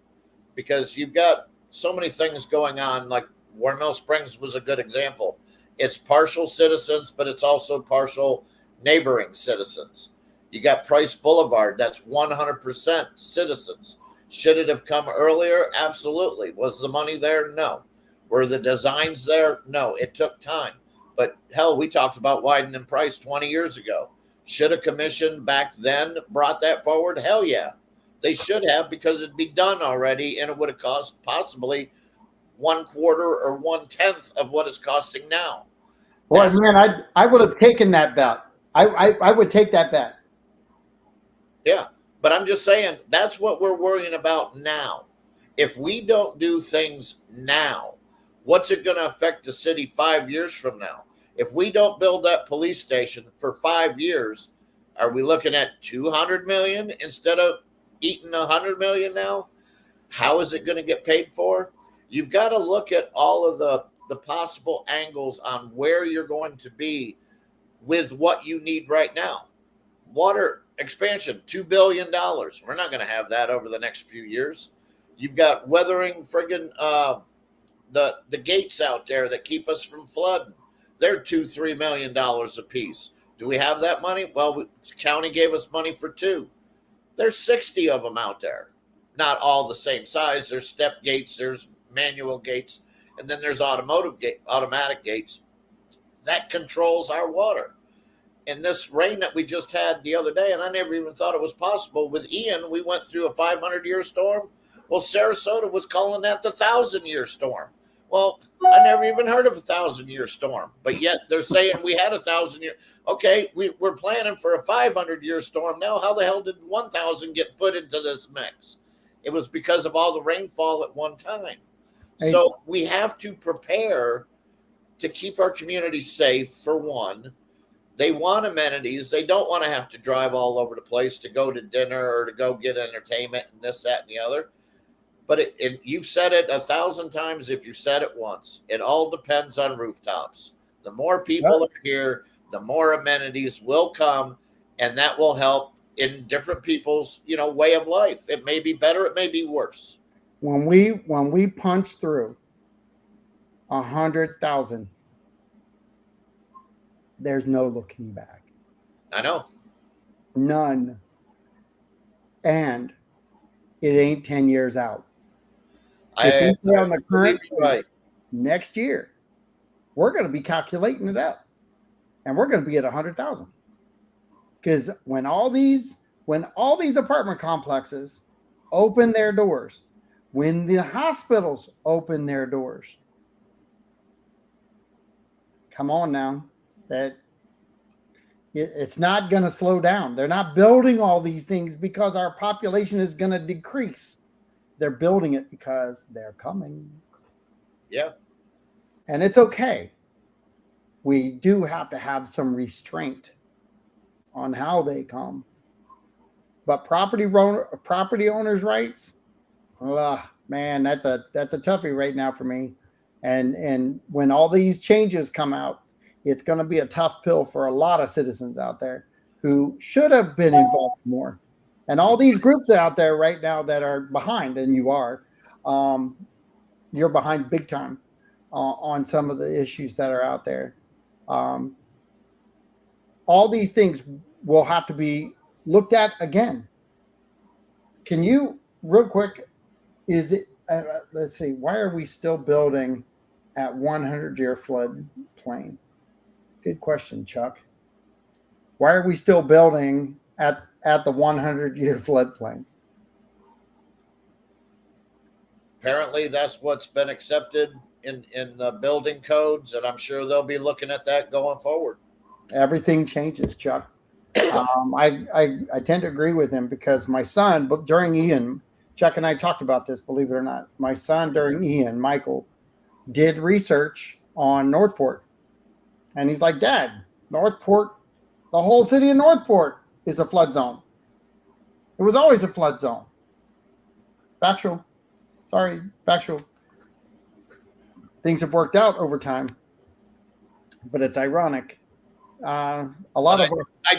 Because you've got so many things going on. Like Warmill Springs was a good example. It's partial citizens, but it's also partial neighboring citizens. You got Price Boulevard. That's 100% citizens. Should it have come earlier? Absolutely. Was the money there? No. Were the designs there? No. It took time. But hell, we talked about widening Price 20 years ago. Should a commission back then brought that forward? Hell yeah. They should have, because it'd be done already, and it would have cost possibly 1/4 or 1/10 of what it's costing now. Well, man, I would have taken that bet. I would take that bet. Yeah, but I'm just saying that's what we're worrying about now. If we don't do things now, what's it going to affect the city 5 years from now? If we don't build that police station for 5 years, are we looking at 200 million instead of eating 100 million now? How is it going to get paid for? You've got to look at all of the possible angles on where you're going to be with what you need right now. Water expansion, $2 billion. We're not going to have that over the next few years. You've got weathering friggin' the gates out there that keep us from flooding. They're $2-3 million a piece. Do we have that money? Well, the county gave us money for 2. There's 60 of them out there. Not all the same size. There's step gates, there's manual gates, and then there's automatic gates. That controls our water. And this rain that we just had the other day, and I never even thought it was possible. With Ian, we went through a 500-year storm. Well, Sarasota was calling that the 1,000-year storm. Well, I never even heard of a 1,000-year storm, but yet they're saying we had 1,000 year. Okay, we're planning for a 500-year storm now. How the hell did 1,000 get put into this mix? It was because of all the rainfall at one time. Hey, So we have to prepare to keep our community safe. For one, they want amenities. They don't want to have to drive all over the place to go to dinner or to go get entertainment and this, that, and the other. But you've said it 1,000 times if you said it once. It all depends on rooftops. The more people are here, the more amenities will come, and that will help in different people's way of life. It may be better, it may be worse. when we punch through 100,000, there's no looking back. I know. None. And it ain't 10 years out. If we stay on the current pace next year, we're going to be calculating it up, and we're going to be at 100,000. Because when all these apartment complexes open their doors, when the hospitals open their doors, come on now, it's not going to slow down. They're not building all these things because our population is going to decrease. They're building it because they're coming. Yeah. And it's okay. We do have to have some restraint on how they come. But property owners' rights, man, that's a toughie right now for me. And when all these changes come out, it's going to be a tough pill for a lot of citizens out there who should have been involved more. And all these groups out there right now that are behind, and you're behind big time on some of the issues that are out there. All these things will have to be looked at again. Can you, real quick, let's see, why are we still building at 100-year floodplain? Good question, Chuck. Why are we still building at the 100-year floodplain? Apparently, that's what's been accepted in the building codes, and I'm sure they'll be looking at that going forward. Everything changes, Chuck. I tend to agree with him because my son, but during Ian, Chuck and I talked about this, believe it or not. My son during Ian, Michael, did research on Northport. And he's like, Dad, Northport, the whole city of Northport is a flood zone. It was always a flood zone. Factual. Sorry, factual. Things have worked out over time. But it's ironic. I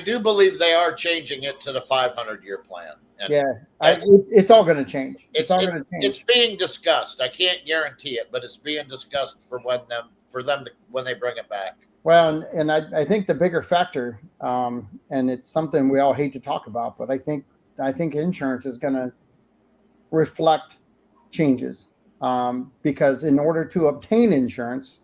do believe they are changing it to the 500-year plan. And it's all going to change. It's being discussed. I can't guarantee it, but it's being discussed for when they bring it back. Well, and I think the bigger factor, and it's something we all hate to talk about, but I think insurance is going to reflect changes because in order to obtain insurance,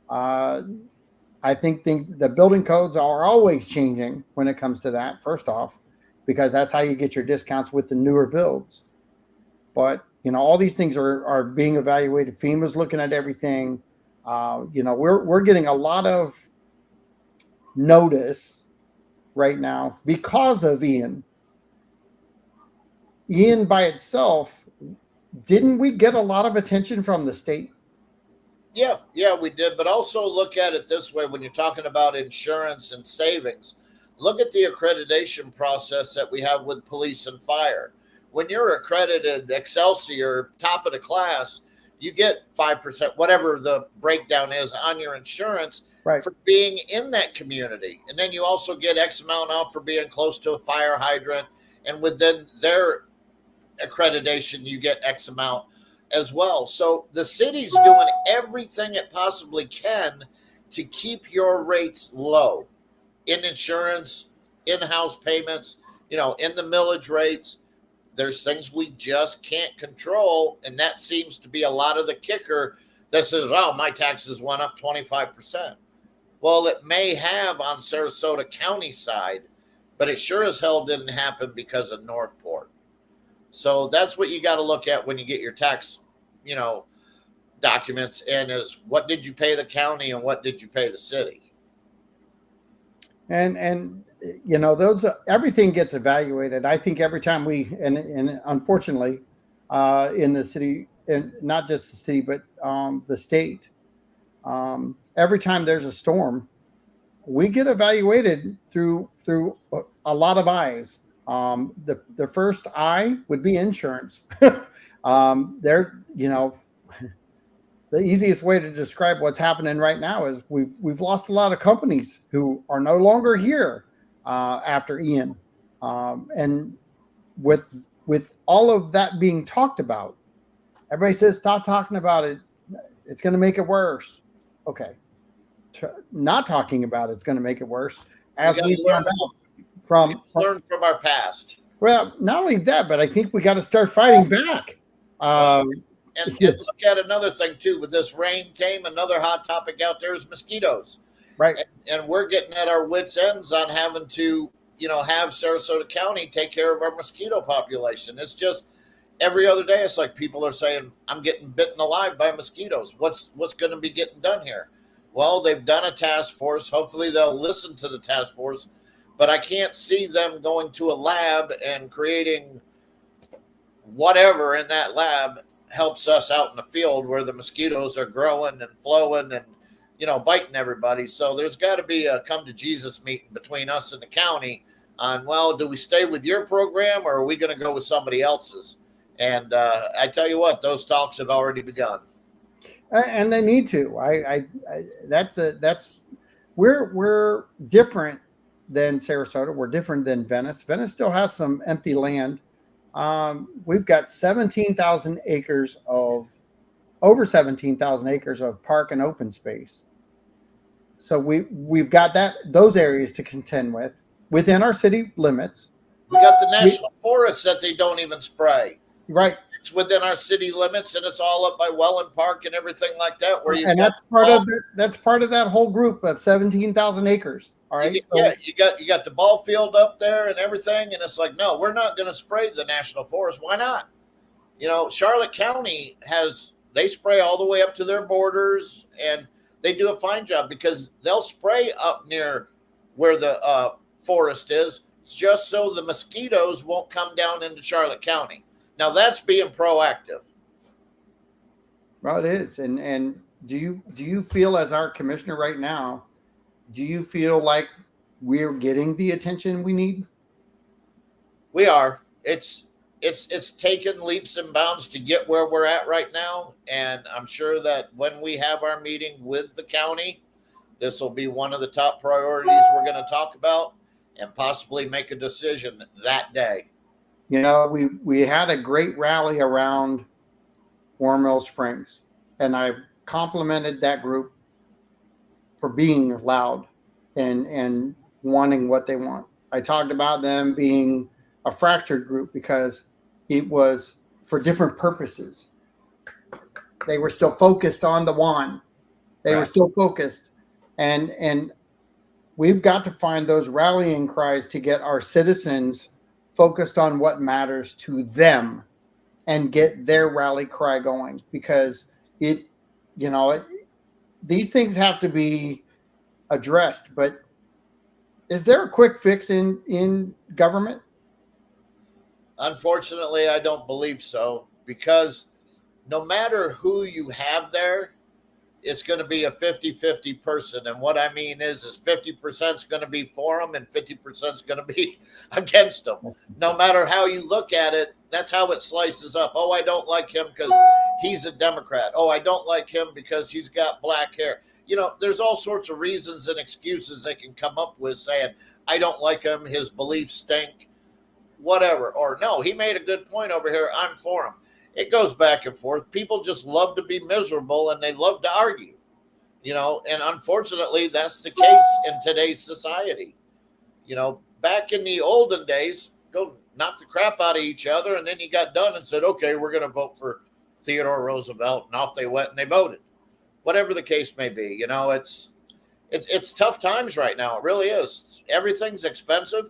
I think the building codes are always changing when it comes to that, first off, because that's how you get your discounts with the newer builds. But, all these things are being evaluated. FEMA's looking at everything. We're getting a lot of notice right now because of Ian. Ian by itself, didn't we get a lot of attention from the state? Yeah, we did. But also look at it this way. When you're talking about insurance and savings, look at the accreditation process that we have with police and fire. When you're accredited Excelsior, top of the class, you get 5%, whatever the breakdown is on your insurance for being in that community. And then you also get X amount out for being close to a fire hydrant. And within their accreditation, you get X amount as well. So the city's doing everything it possibly can to keep your rates low in insurance, in-house payments, in the millage rates. There's things we just can't control, and that seems to be a lot of the kicker that says, oh, my taxes went up 25%. Well, it may have on Sarasota County side, but it sure as hell didn't happen because of Northport. So that's what you got to look at when you get your tax, documents in is what did you pay the county and what did you pay the city? And those everything gets evaluated. I think every time and unfortunately, in the city, and not just the city, but the state, every time there's a storm, we get evaluated through a lot of eyes. The first eye would be insurance. They're the easiest way to describe what's happening right now is we've lost a lot of companies who are no longer here after Ian, and with all of that being talked about, everybody says stop talking about it. It's going to make it worse. Okay, not talking about it's going to make it worse. As we found out from learn from our past. Well, not only that, but I think we got to start fighting back. And look at another thing too. With this rain came another hot topic out there is mosquitoes. Right. And we're getting at our wits' ends on having to, have Sarasota County take care of our mosquito population. It's just every other day. It's like people are saying, "I'm getting bitten alive by mosquitoes." What's going to be getting done here? Well, they've done a task force. Hopefully, they'll listen to the task force. But I can't see them going to a lab and creating whatever in that lab helps us out in the field where the mosquitoes are growing and flowing and biting everybody. So there's got to be a come to Jesus meeting between us and the county on, well, do we stay with your program or are we going to go with somebody else's? And I tell you what, those talks have already begun. And they need to. We're different than Sarasota. We're different than Venice. Venice still has some empty land. We've got 17,000 acres over 17,000 acres of park and open space. So we've got those areas to contend with within our city limits. We got the national forests that they don't even spray. Right. It's within our city limits, and it's all up by Welland Park and everything like that. That's part of that whole group of 17,000 acres. All right. You got the ball field up there and everything, and it's like, no, we're not going to spray the national forest. Why not? Charlotte County they spray all the way up to their borders, and they do a fine job because they'll spray up near where the forest is, just so the mosquitoes won't come down into Charlotte County. Now that's being proactive. Well, it is, and do you feel, as our commissioner right now, do you feel like we're getting the attention we need? We are. It's taken leaps and bounds to get where we're at right now. And I'm sure that when we have our meeting with the county, this will be one of the top priorities we're going to talk about and possibly make a decision that day. We had a great rally around Warren Mill Springs, and I've complimented that group for being loud and wanting what they want. I talked about them being a fractured group because it was for different purposes. They were still focused on the one. They were still focused. And we've got to find those rallying cries to get our citizens focused on what matters to them and get their rally cry going, because these things have to be addressed. But is there a quick fix in government? Unfortunately, I don't believe so, because no matter who you have there, it's going to be a 50-50 person. And what I mean is 50% is going to be for them and 50% is going to be against them. No matter how you look at it, that's how it slices up. Oh, I don't like him because he's a Democrat. Oh, I don't like him because he's got black hair. There's all sorts of reasons and excuses they can come up with saying, I don't like him, his beliefs stink, whatever. Or no, he made a good point over here, I'm for him. It goes back and forth. People just love to be miserable and they love to argue, and unfortunately that's the case in today's society. Back in the olden days, go knock the crap out of each other, and then you got done and said, okay, we're going to vote for Theodore Roosevelt, and off they went and they voted. Whatever the case may be, it's tough times right now. It really is. Everything's expensive.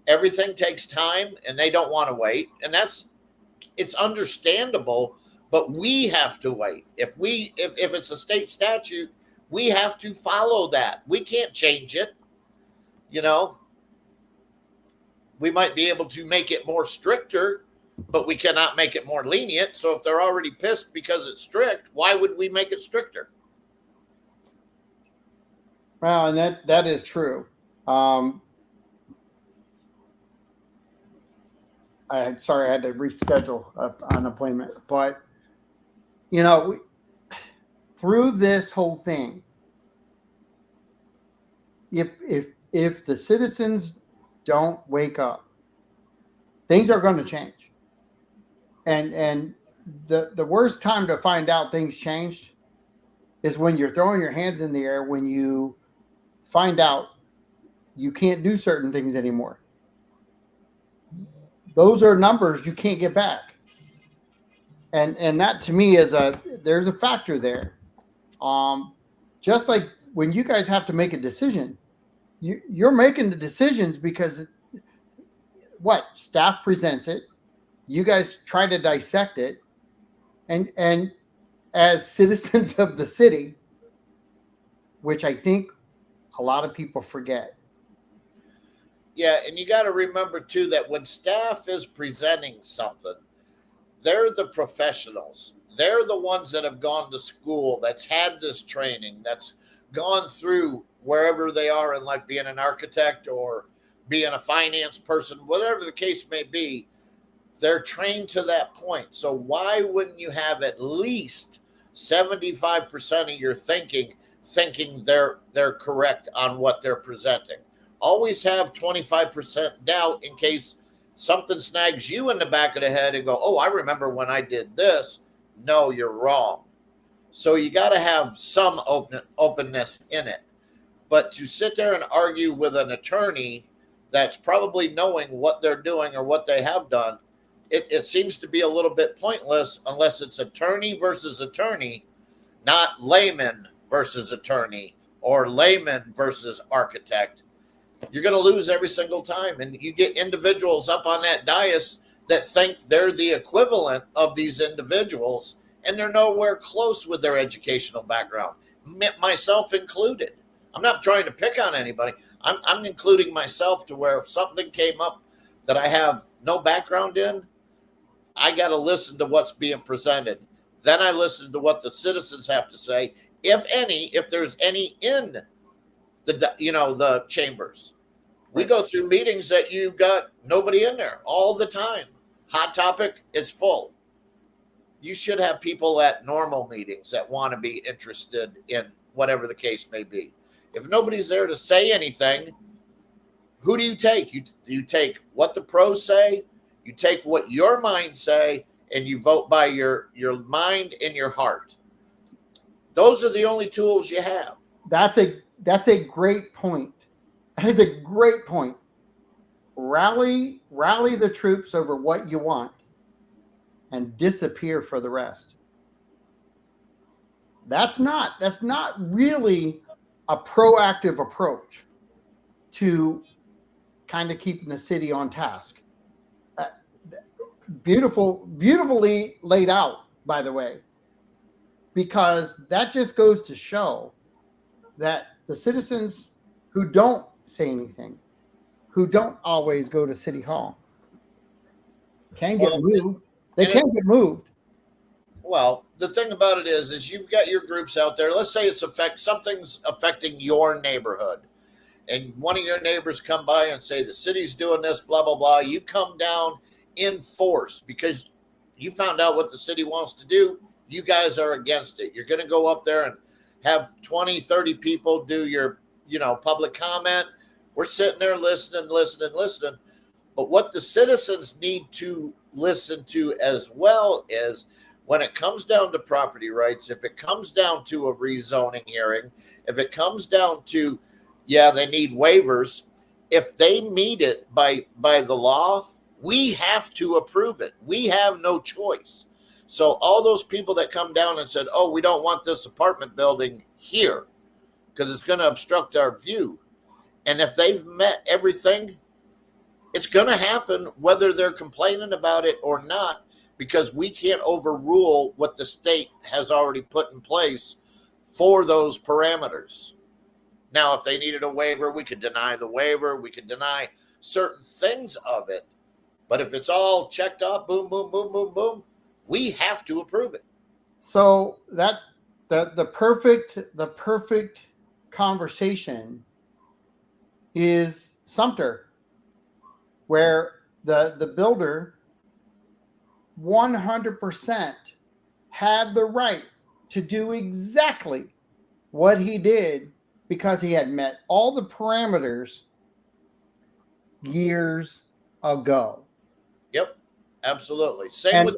Everything takes time, and they don't want to wait. And it's understandable but we have to wait. If it's a state statute, we have to follow that. We can't change it. You know, we might be able to make it more stricter, but we cannot make it more lenient. So if they're already pissed because it's strict, why would we make it stricter? Well, and that is true. Sorry, I had to reschedule an appointment, but you know, through this whole thing, if the citizens don't wake up, things are going to change. And the worst time to find out things changed is when you're throwing your hands in the air, when you find out you can't do certain things anymore. Those are numbers you can't get back. And that to me is there's a factor there. Just like when you guys have to make a decision, you're making the decisions because staff presents it, you guys try to dissect it, and as citizens of the city, which I think a lot of people forget. Yeah, and you got to remember too that when staff is presenting something, they're the professionals. They're the ones that have gone to school, that's had this training, that's gone through wherever they are in life, being an architect or being a finance person, whatever the case may be. They're trained to that point. So why wouldn't you have at least 75% of your thinking they're correct on what they're presenting? Always have 25% doubt in case something snags you in the back of the head and go, oh, I remember when I did this. No, you're wrong. So you got to have some openness in it. But to sit there and argue with an attorney that's probably knowing what they're doing or what they have done, it seems to be a little bit pointless unless it's attorney versus attorney, not layman versus attorney or layman versus architect. You're going to lose every single time. And you get individuals up on that dais that think they're the equivalent of these individuals, and they're nowhere close with their educational background, myself included. I'm not trying to pick on anybody. I'm including myself to where if something came up that I have no background in, I got to listen to what's being presented. Then I listen to what the citizens have to say, if there's any in the chambers. We go through meetings that you got nobody in there all the time. Hot topic, it's full. You should have people at normal meetings that want to be interested in whatever the case may be. If nobody's there to say anything, who do you take? You take what the pros say, you take what your mind say, and you vote by your mind and your heart. Those are the only tools you have. That's a great point. That is a great point. Rally the troops over what you want and disappear for the rest. That's not really a proactive approach to kind of keeping the city on task. Beautifully laid out, by the way, because that just goes to show that the citizens who don't say anything, who don't always go to City Hall, can get moved. They can get moved. Well, the thing about it is you've got your groups out there. Let's say something's affecting your neighborhood, and one of your neighbors come by and say the city's doing this, blah blah blah. You come down in force because you found out what the city wants to do. You guys are against it. You're going to go up there and have 20, 30 people do your public comment. We're sitting there listening. But what the citizens need to listen to as well is when it comes down to property rights, if it comes down to a rezoning hearing, if it comes down to, they need waivers, if they meet it by the law, we have to approve it. We have no choice. So all those people that come down and said, oh, we don't want this apartment building here because it's going to obstruct our view. And if they've met everything, it's going to happen whether they're complaining about it or not, because we can't overrule what the state has already put in place for those parameters. Now, if they needed a waiver, we could deny the waiver. We could deny certain things of it. But if it's all checked off, boom, boom, boom, boom, boom, we have to approve it. So that the perfect conversation is Sumter, where the builder 100% had the right to do exactly what he did because he had met all the parameters years ago. Yep, absolutely. And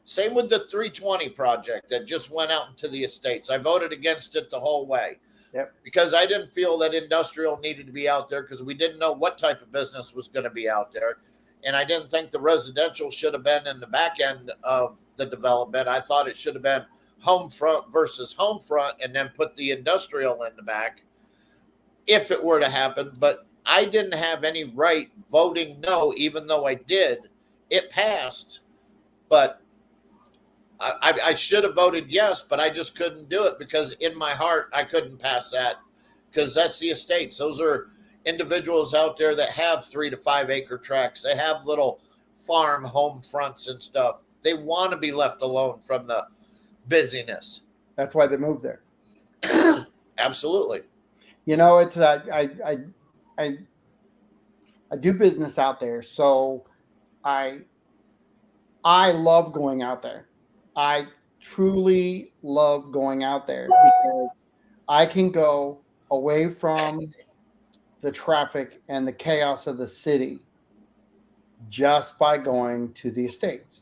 Same with the 320 project that just went out into the estates. I voted against it the whole way. Yep. Because I didn't feel that industrial needed to be out there because we didn't know what type of business was going to be out there. And I didn't think the residential should have been in the back end of the development. I thought it should have been home front versus home front and then put the industrial in the back if it were to happen. But I didn't have any right voting no, even though I did. It passed, but I should have voted yes, but I just couldn't do it because in my heart, I couldn't pass that because that's the estates. Those are individuals out there that have 3 to 5 acre tracts. They have little farm home fronts and stuff. They want to be left alone from the busyness. that's why they moved there. Absolutely. You know, it's I do business out there, so I love going out there. I truly love going out there because I can go away from the traffic and the chaos of the city just by going to the estates.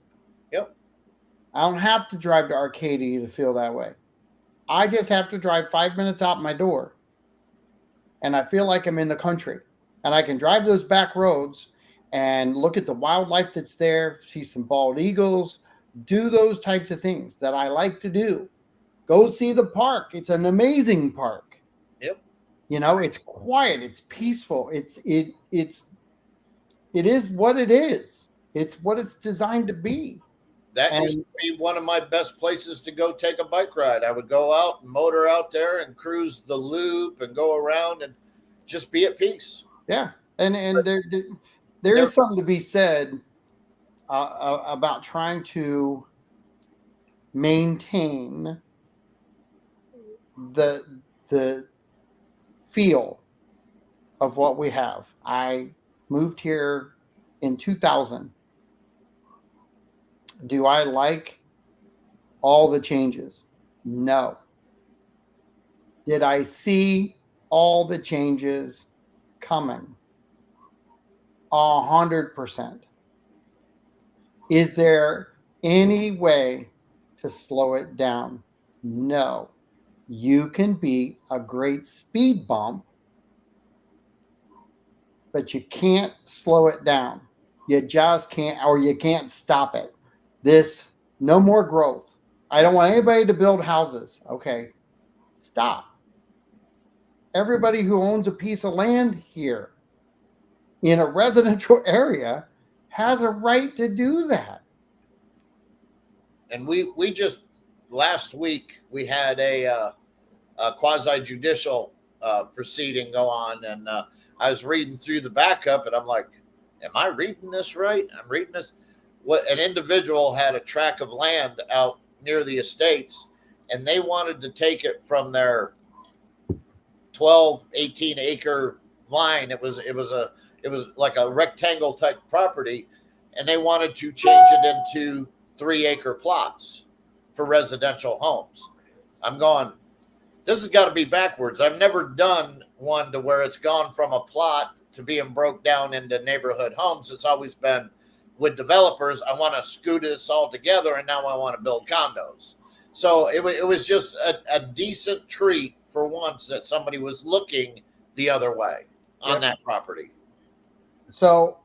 Yep. I don't have to drive to Arcadia to feel that way. I just have to drive 5 minutes out my door and I feel like I'm in the country. And I can drive those back roads and look at the wildlife that's there, see some bald eagles, do those types of things that I like to do. Go see the park. It's an amazing park. Yep. You know, it's quiet, it's peaceful. It is what it is. It's what it's designed to be. That used to be one of my best places to go take a bike ride. I would go out and motor out there and cruise the loop and go around and just be at peace. Yeah. And there is something to be said about trying to maintain the feel of what we have. I moved here in 2000. Do I like all the changes? No. Did I see all the changes coming? 100%. Is there any way to slow it down? No. You can be a great speed bump, but you can't slow it down. You just can't, or you can't stop it. No more growth. I don't want anybody to build houses. Okay, stop. Everybody who owns a piece of land here in a residential area has a right to do that. And we just last week we had a quasi judicial proceeding go on, and I was reading through the backup, and I'm like, "Am I reading this right? I'm reading this." What an individual had a tract of land out near the estates, and they wanted to take it from their 12, 18 acre line. It was like a rectangle type property, and they wanted to change it into 3 acre plots for residential homes. I'm going, this has got to be backwards. I've never done one to where it's gone from a plot to being broke down into neighborhood homes. It's always been with developers. I want to scoot this all together, and now I want to build condos. So it was just a decent treat for once that somebody was looking the other way on that property. So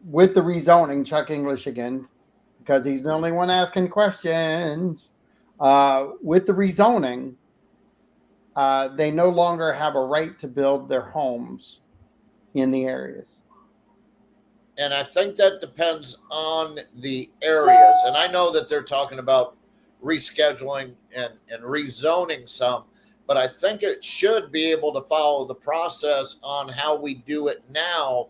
with the rezoning, Chuck English again, because he's the only one asking questions. With the rezoning, they no longer have a right to build their homes in the areas. And I think that depends on the areas. And I know that they're talking about rescheduling and rezoning some, but I think it should be able to follow the process on how we do it now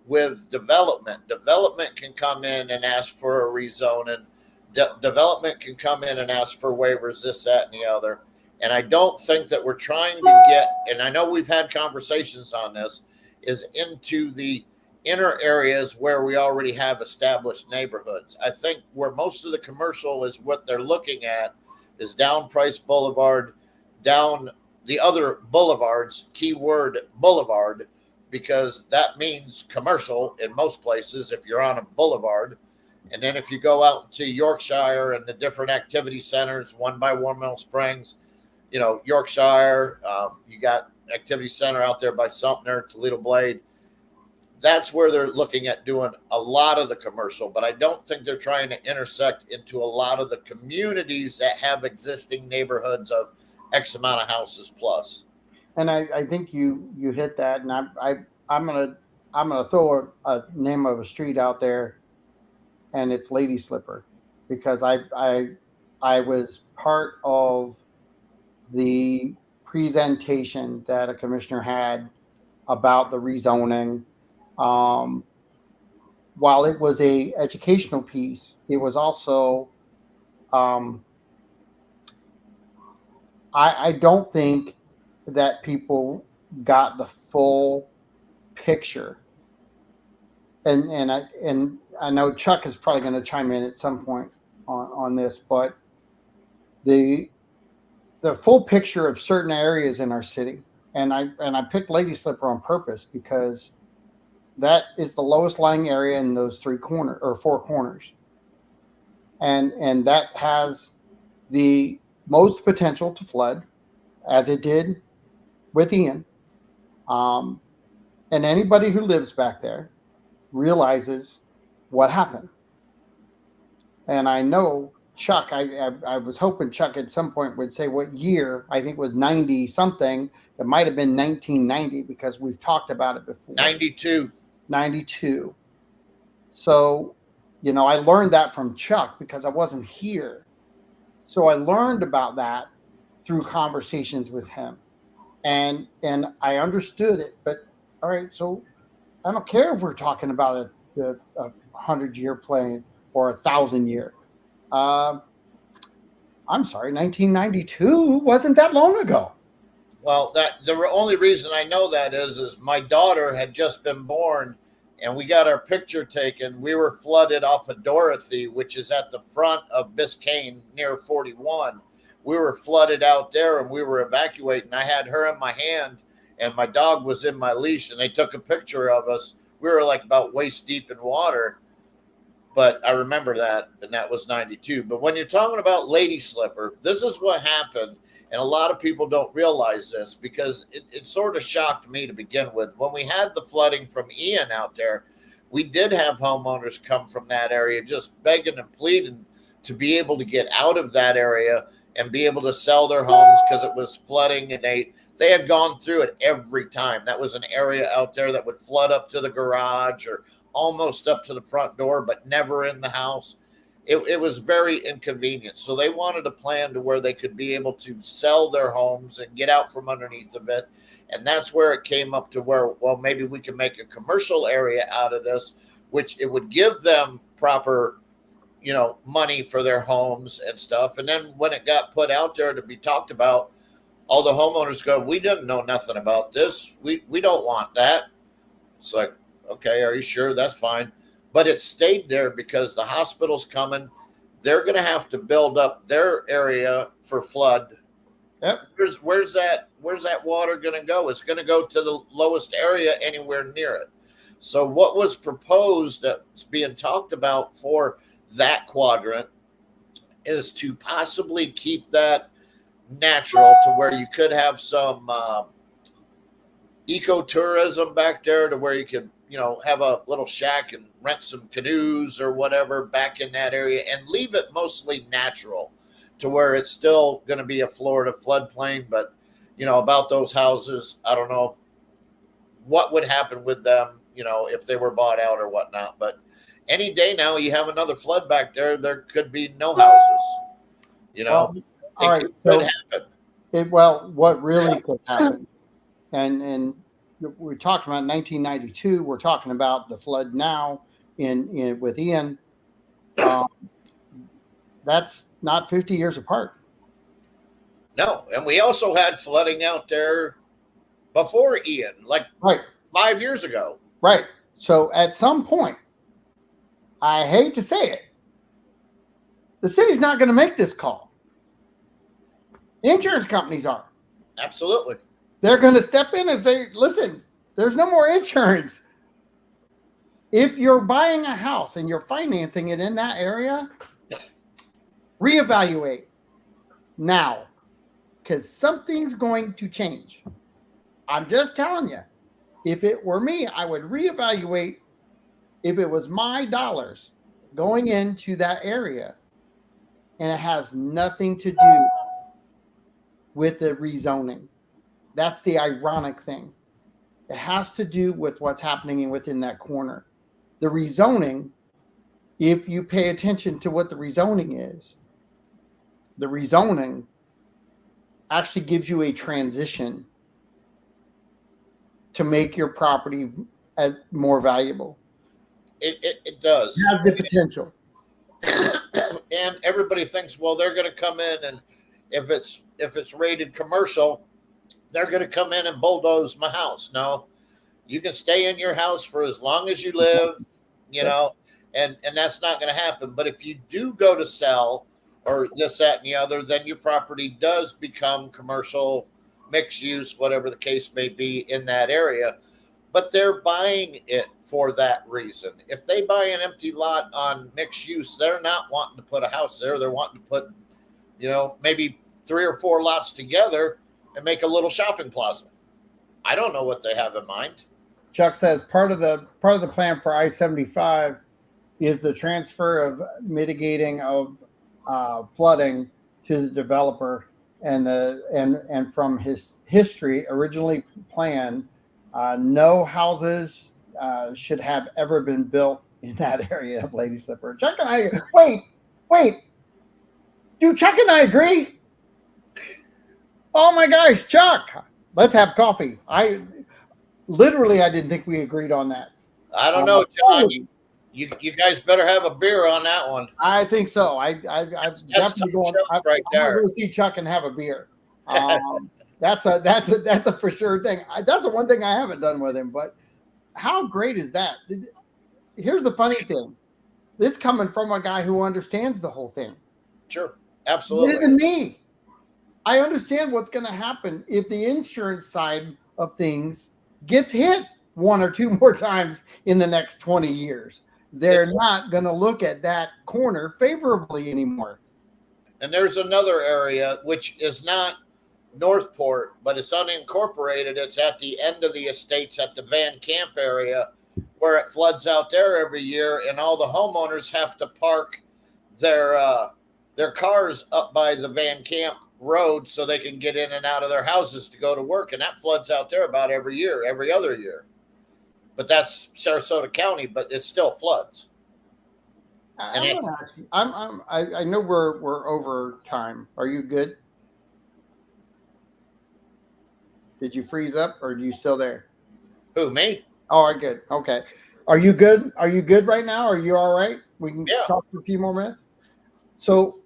with development. Development can come in and ask for a rezoning. Development can come in and ask for waivers, this, that, and the other. And I don't think that we're trying to get, and I know we've had conversations on this, is into the inner areas where we already have established neighborhoods. I think where most of the commercial is what they're looking at is down Price Boulevard, down the other boulevards, keyword boulevard, because that means commercial in most places if you're on a boulevard. And then if you go out into Yorkshire and the different activity centers, one by Warm Mill Springs, Yorkshire, you got activity center out there by Sumter, Toledo Blade. That's where they're looking at doing a lot of the commercial, but I don't think they're trying to intersect into a lot of the communities that have existing neighborhoods of X amount of houses plus. And I think you hit that, and I'm gonna throw a name of a street out there, and it's Lady Slipper, because I was part of the presentation that a commissioner had about the rezoning. While it was a educational piece, it was also I don't think that people got the full picture. And I know Chuck is probably going to chime in at some point on this, but the full picture of certain areas in our city, and I picked Lady Slipper on purpose because that is the lowest lying area in those four corners, and that has the most potential to flood, as it did with Ian. And anybody who lives back there realizes what happened. And I know Chuck, I was hoping Chuck at some point would say what year. I think it was 90 something. It might have been 1990 because we've talked about it before. 92. So, I learned that from Chuck because I wasn't here. So I learned about that through conversations with him. And I understood it. But all right, so I don't care if we're talking about a 100-year plane or 1,000-year. I'm sorry, 1992 wasn't that long ago. Well, the only reason I know that is my daughter had just been born, and we got our picture taken. We were flooded off of Dorothy, which is at the front of Biscayne near 41. We were flooded out there, and we were evacuating. I had her in my hand, and my dog was in my leash, and they took a picture of us. We were like about waist deep in water. But I remember that, and that was 92. But when you're talking about Lady Slipper, this is what happened. And a lot of people don't realize this because it sort of shocked me to begin with. When we had the flooding from Ian out there, we did have homeowners come from that area just begging and pleading to be able to get out of that area and be able to sell their homes because it was flooding, and they had gone through it every time. That was an area out there that would flood up to the garage or almost up to the front door, but never in the house. It was very inconvenient. So they wanted a plan to where they could be able to sell their homes and get out from underneath of it. And that's where it came up to where, well, maybe we can make a commercial area out of this, which it would give them proper, money for their homes and stuff. And then when it got put out there to be talked about, all the homeowners go, we didn't know nothing about this. We don't want that. It's like, okay, are you sure? That's fine. But it stayed there because the hospital's coming. They're going to have to build up their area for flood. Yep. Where's that water going to go? It's going to go to the lowest area anywhere near it. So what was proposed that's being talked about for that quadrant is to possibly keep that natural to where you could have some ecotourism back there to where you could have a little shack and rent some canoes or whatever back in that area and leave it mostly natural to where it's still going to be a Florida floodplain. But, about those houses, I don't know what would happen with them if they were bought out or whatnot. But any day now, you have another flood back there. There could be no houses. Well, all right. It could happen. What really could happen, and we're talking about 1992. We're talking about the flood now in with Ian. That's not 50 years apart. No, and we also had flooding out there before Ian, like right 5 years ago. Right. So at some point, I hate to say it, the city's not going to make this call. The insurance companies are. Absolutely. They're going to step in and say, listen, there's no more insurance. If you're buying a house and you're financing it in that area, reevaluate now, because something's going to change. I'm just telling you, if it were me, I would reevaluate if it was my dollars going into that area, and it has nothing to do with the rezoning. That's the ironic thing. It has to do with what's happening within that corner. The rezoning, if you pay attention to what the rezoning is, the rezoning actually gives you a transition to make your property more valuable. It does. It has the potential. And everybody thinks, well, they're going to come in, and if it's rated commercial, they're going to come in and bulldoze my house. No, you can stay in your house for as long as you live, and that's not going to happen. But if you do go to sell or this, that, and the other, then your property does become commercial, mixed use, whatever the case may be in that area. But they're buying it for that reason. If they buy an empty lot on mixed use, they're not wanting to put a house there. They're wanting to put, maybe 3 or 4 lots together and make a little shopping plaza. I don't know what they have in mind. Chuck says part of the plan for I-75 is the transfer of mitigating of flooding to the developer, and from his history, originally planned, no houses should have ever been built in that area of Lady Slipper. Chuck and I wait. Do Chuck and I agree? Oh my gosh, Chuck, let's have coffee. I didn't think we agreed on that. I don't know, John. You guys better have a beer on that one. I think so. That's definitely going right there. I'm going to see Chuck and have a beer. That's a for sure thing. That's the one thing I haven't done with him. But how great is that? Here's the funny thing: this coming from a guy who understands the whole thing. Sure, absolutely. It isn't me. I understand what's going to happen if the insurance side of things gets hit 1 or 2 more times in the next 20 years. They're not going to look at that corner favorably anymore. And there's another area which is not Northport, but it's unincorporated. It's at the end of the estates at the Van Camp area, where it floods out there every year, and all the homeowners have to park their cars up by the Van Camp road so they can get in and out of their houses to go to work. And that floods out there about every other year. But that's Sarasota County, but it still floods. I know we're over time. Are you good? Did you freeze up, or are you still there? Who, me? Oh, I'm good. Okay. Are you good? Are you good right now? Are you all right? We can talk for a few more minutes. So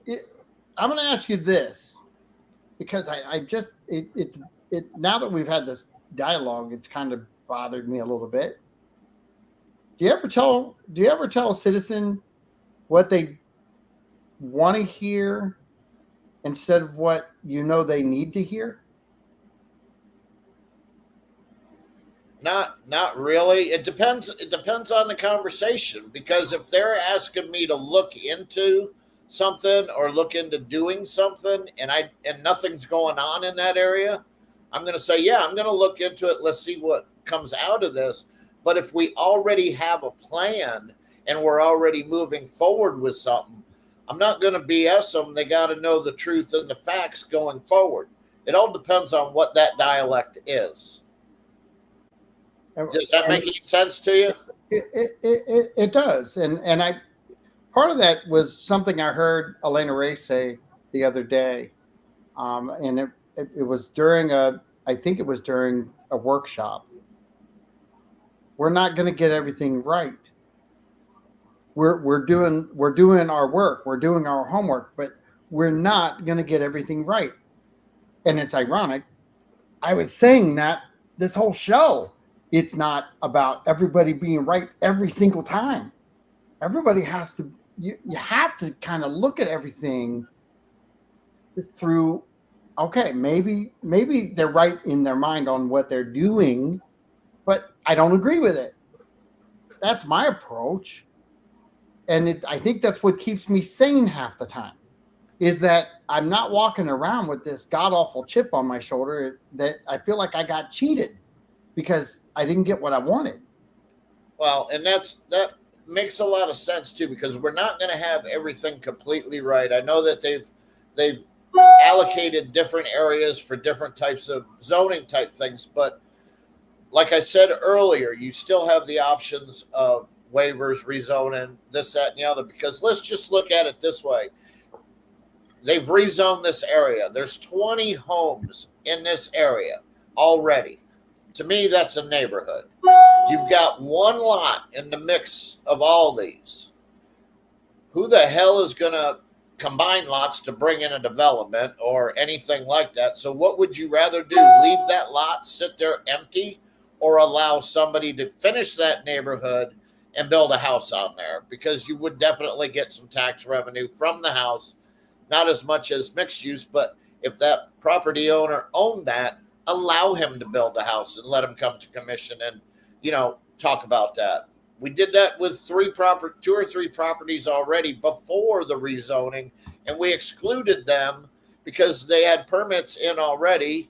I'm going to ask you this, because now that we've had this dialogue, it's kind of bothered me a little bit. Do you ever tell a citizen what they want to hear instead of what they need to hear? Not really. It depends on the conversation, because if they're asking me to look into something or look into doing something and nothing's going on in that area, I'm going to say, yeah, I'm going to look into it. Let's see what comes out of this. But if we already have a plan and we're already moving forward with something, I'm not going to BS them. They got to know the truth and the facts going forward. It all depends on what that dialect is. Does that make any sense to you? It does, and I part of that was something I heard Elena Ray say the other day, and it was during I think it was during a workshop. We're not going to get everything right. We're doing our work, we're doing our homework, but we're not going to get everything right. And it's ironic. I was saying that this whole show, it's not about everybody being right every single time. Everybody has to you have to kind of look at everything through, okay, maybe they're right in their mind on what they're doing, but I don't agree with it. That's my approach. And I think that's what keeps me sane half the time, is that I'm not walking around with this god awful chip on my shoulder that I feel like I got cheated because I didn't get what I wanted. Well, and that makes a lot of sense too, because we're not going to have everything completely right. I know that they've allocated different areas for different types of zoning type things, but like I said earlier, you still have the options of waivers, rezoning, this, that, and the other. Because let's just look at it this way: they've rezoned this area. There's 20 homes in this area already. To me, that's a neighborhood. You've got one lot in the mix of all these. Who the hell is going to combine lots to bring in a development or anything like that? So what would you rather do? Leave that lot sit there empty, or allow somebody to finish that neighborhood and build a house on there? Because you would definitely get some tax revenue from the house, not as much as mixed use, but if that property owner owned that, allow him to build a house and let him come to commission and, talk about that. We did that with two or three properties already before the rezoning, and we excluded them because they had permits in already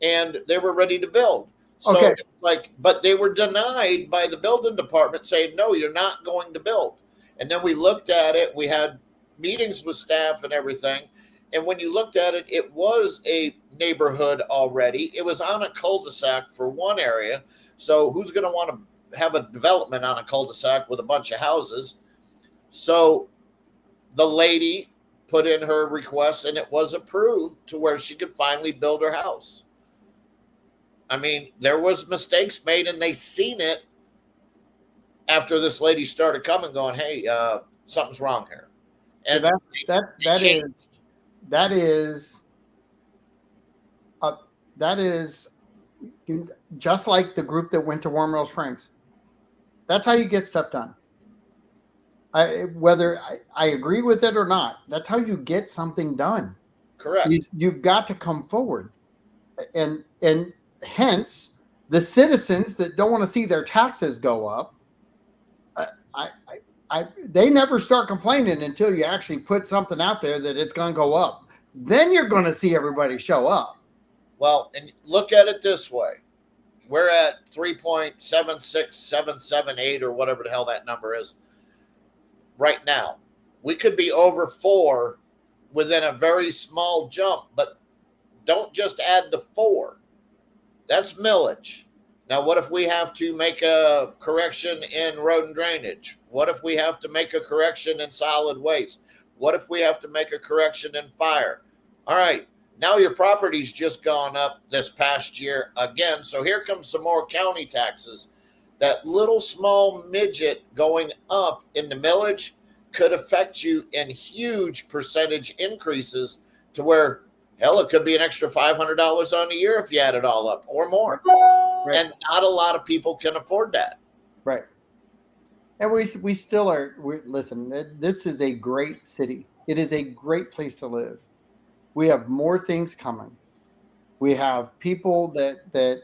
and they were ready to build. So Okay. it's like, but they were denied by the building department saying, no, you're not going to build. And then we looked at it. We had meetings with staff and everything. And when you looked at it, it was a neighborhood already. It was on a cul-de-sac for one area. So who's going to want to have a development on a cul-de-sac with a bunch of houses? So the lady put in her request and it was approved to where she could finally build her house. I mean, there was mistakes made, and they seen it after this lady started coming, going, "Hey, something's wrong here." And So that is just like the group that went to Warm Mill Springs. That's how you get stuff done. Whether I agree with it or not, that's how you get something done. correct. You've got to come forward, and hence the citizens that don't want to see their taxes go up. They never start complaining until you actually put something out there that it's going to go up. Then you're going to see everybody show up. Well, and look at it this way: we're at 3.76778 or whatever the hell that number is right now. We could be over 4 within a very small jump, but don't just add the 4. That's millage. Now, what if we have to make a correction in road and drainage? What if we have to make a correction in solid waste? What if we have to make a correction in fire? All right, now your property's just gone up this past year again. So here comes some more county taxes. That little small midget going up in the millage could affect you in huge percentage increases to where, hell, it could be an extra $500 on a year if you add it all up or more. Right. And not a lot of people can afford that. Right. And we still are. Listen, this is a great city. It is a great place to live. We have more things coming. We have people that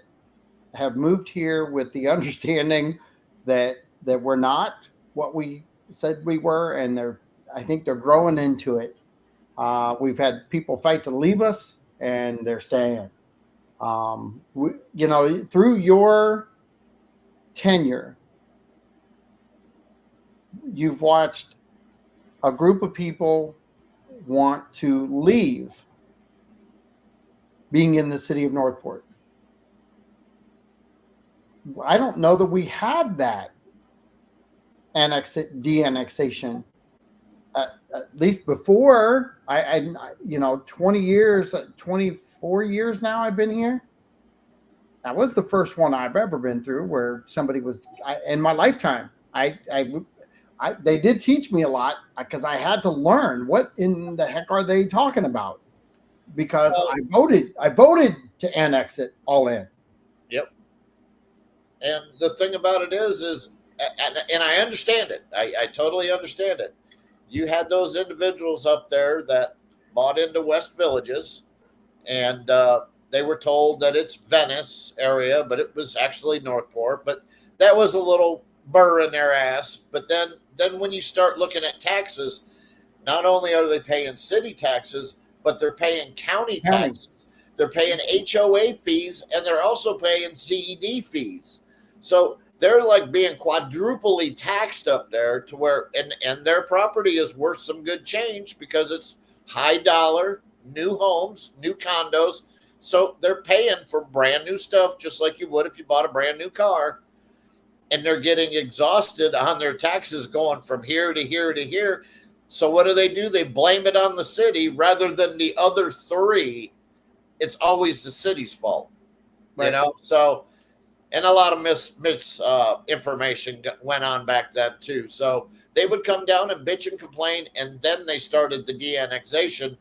have moved here with the understanding that we're not what we said we were, and I think they're growing into it. We've had people fight to leave us, and they're staying. Through your tenure, you've watched a group of people want to leave being in the city of Northport. I don't know that we had that de-annexation. At least before you know, 20 years, 24 years now I've been here. That was the first one I've ever been through where somebody was in my lifetime. They did teach me a lot because I had to learn what in the heck are they talking about, because Well, I voted to annex it all in. yep. And the thing about it is, and I understand it. I totally understand it. You had those individuals up there that bought into West Villages, and they were told that it's Venice area, but it was actually Northport. But that was a little burr in their ass. But then when you start looking at taxes, not only are they paying city taxes, but they're paying county taxes. They're paying HOA fees, and they're also paying CED fees. So they're like being quadruply taxed up there to where, and their property is worth some good change because it's high dollar, new homes, new condos. So they're paying for brand new stuff just like you would if you bought a brand new car. And they're getting exhausted on their taxes going from here to here to here. So what do? They blame it on the city rather than the other three. It's always the city's fault, Right. you know? So, and a lot of information went on back then too. So they would come down and bitch and complain, and then they started the de-annexation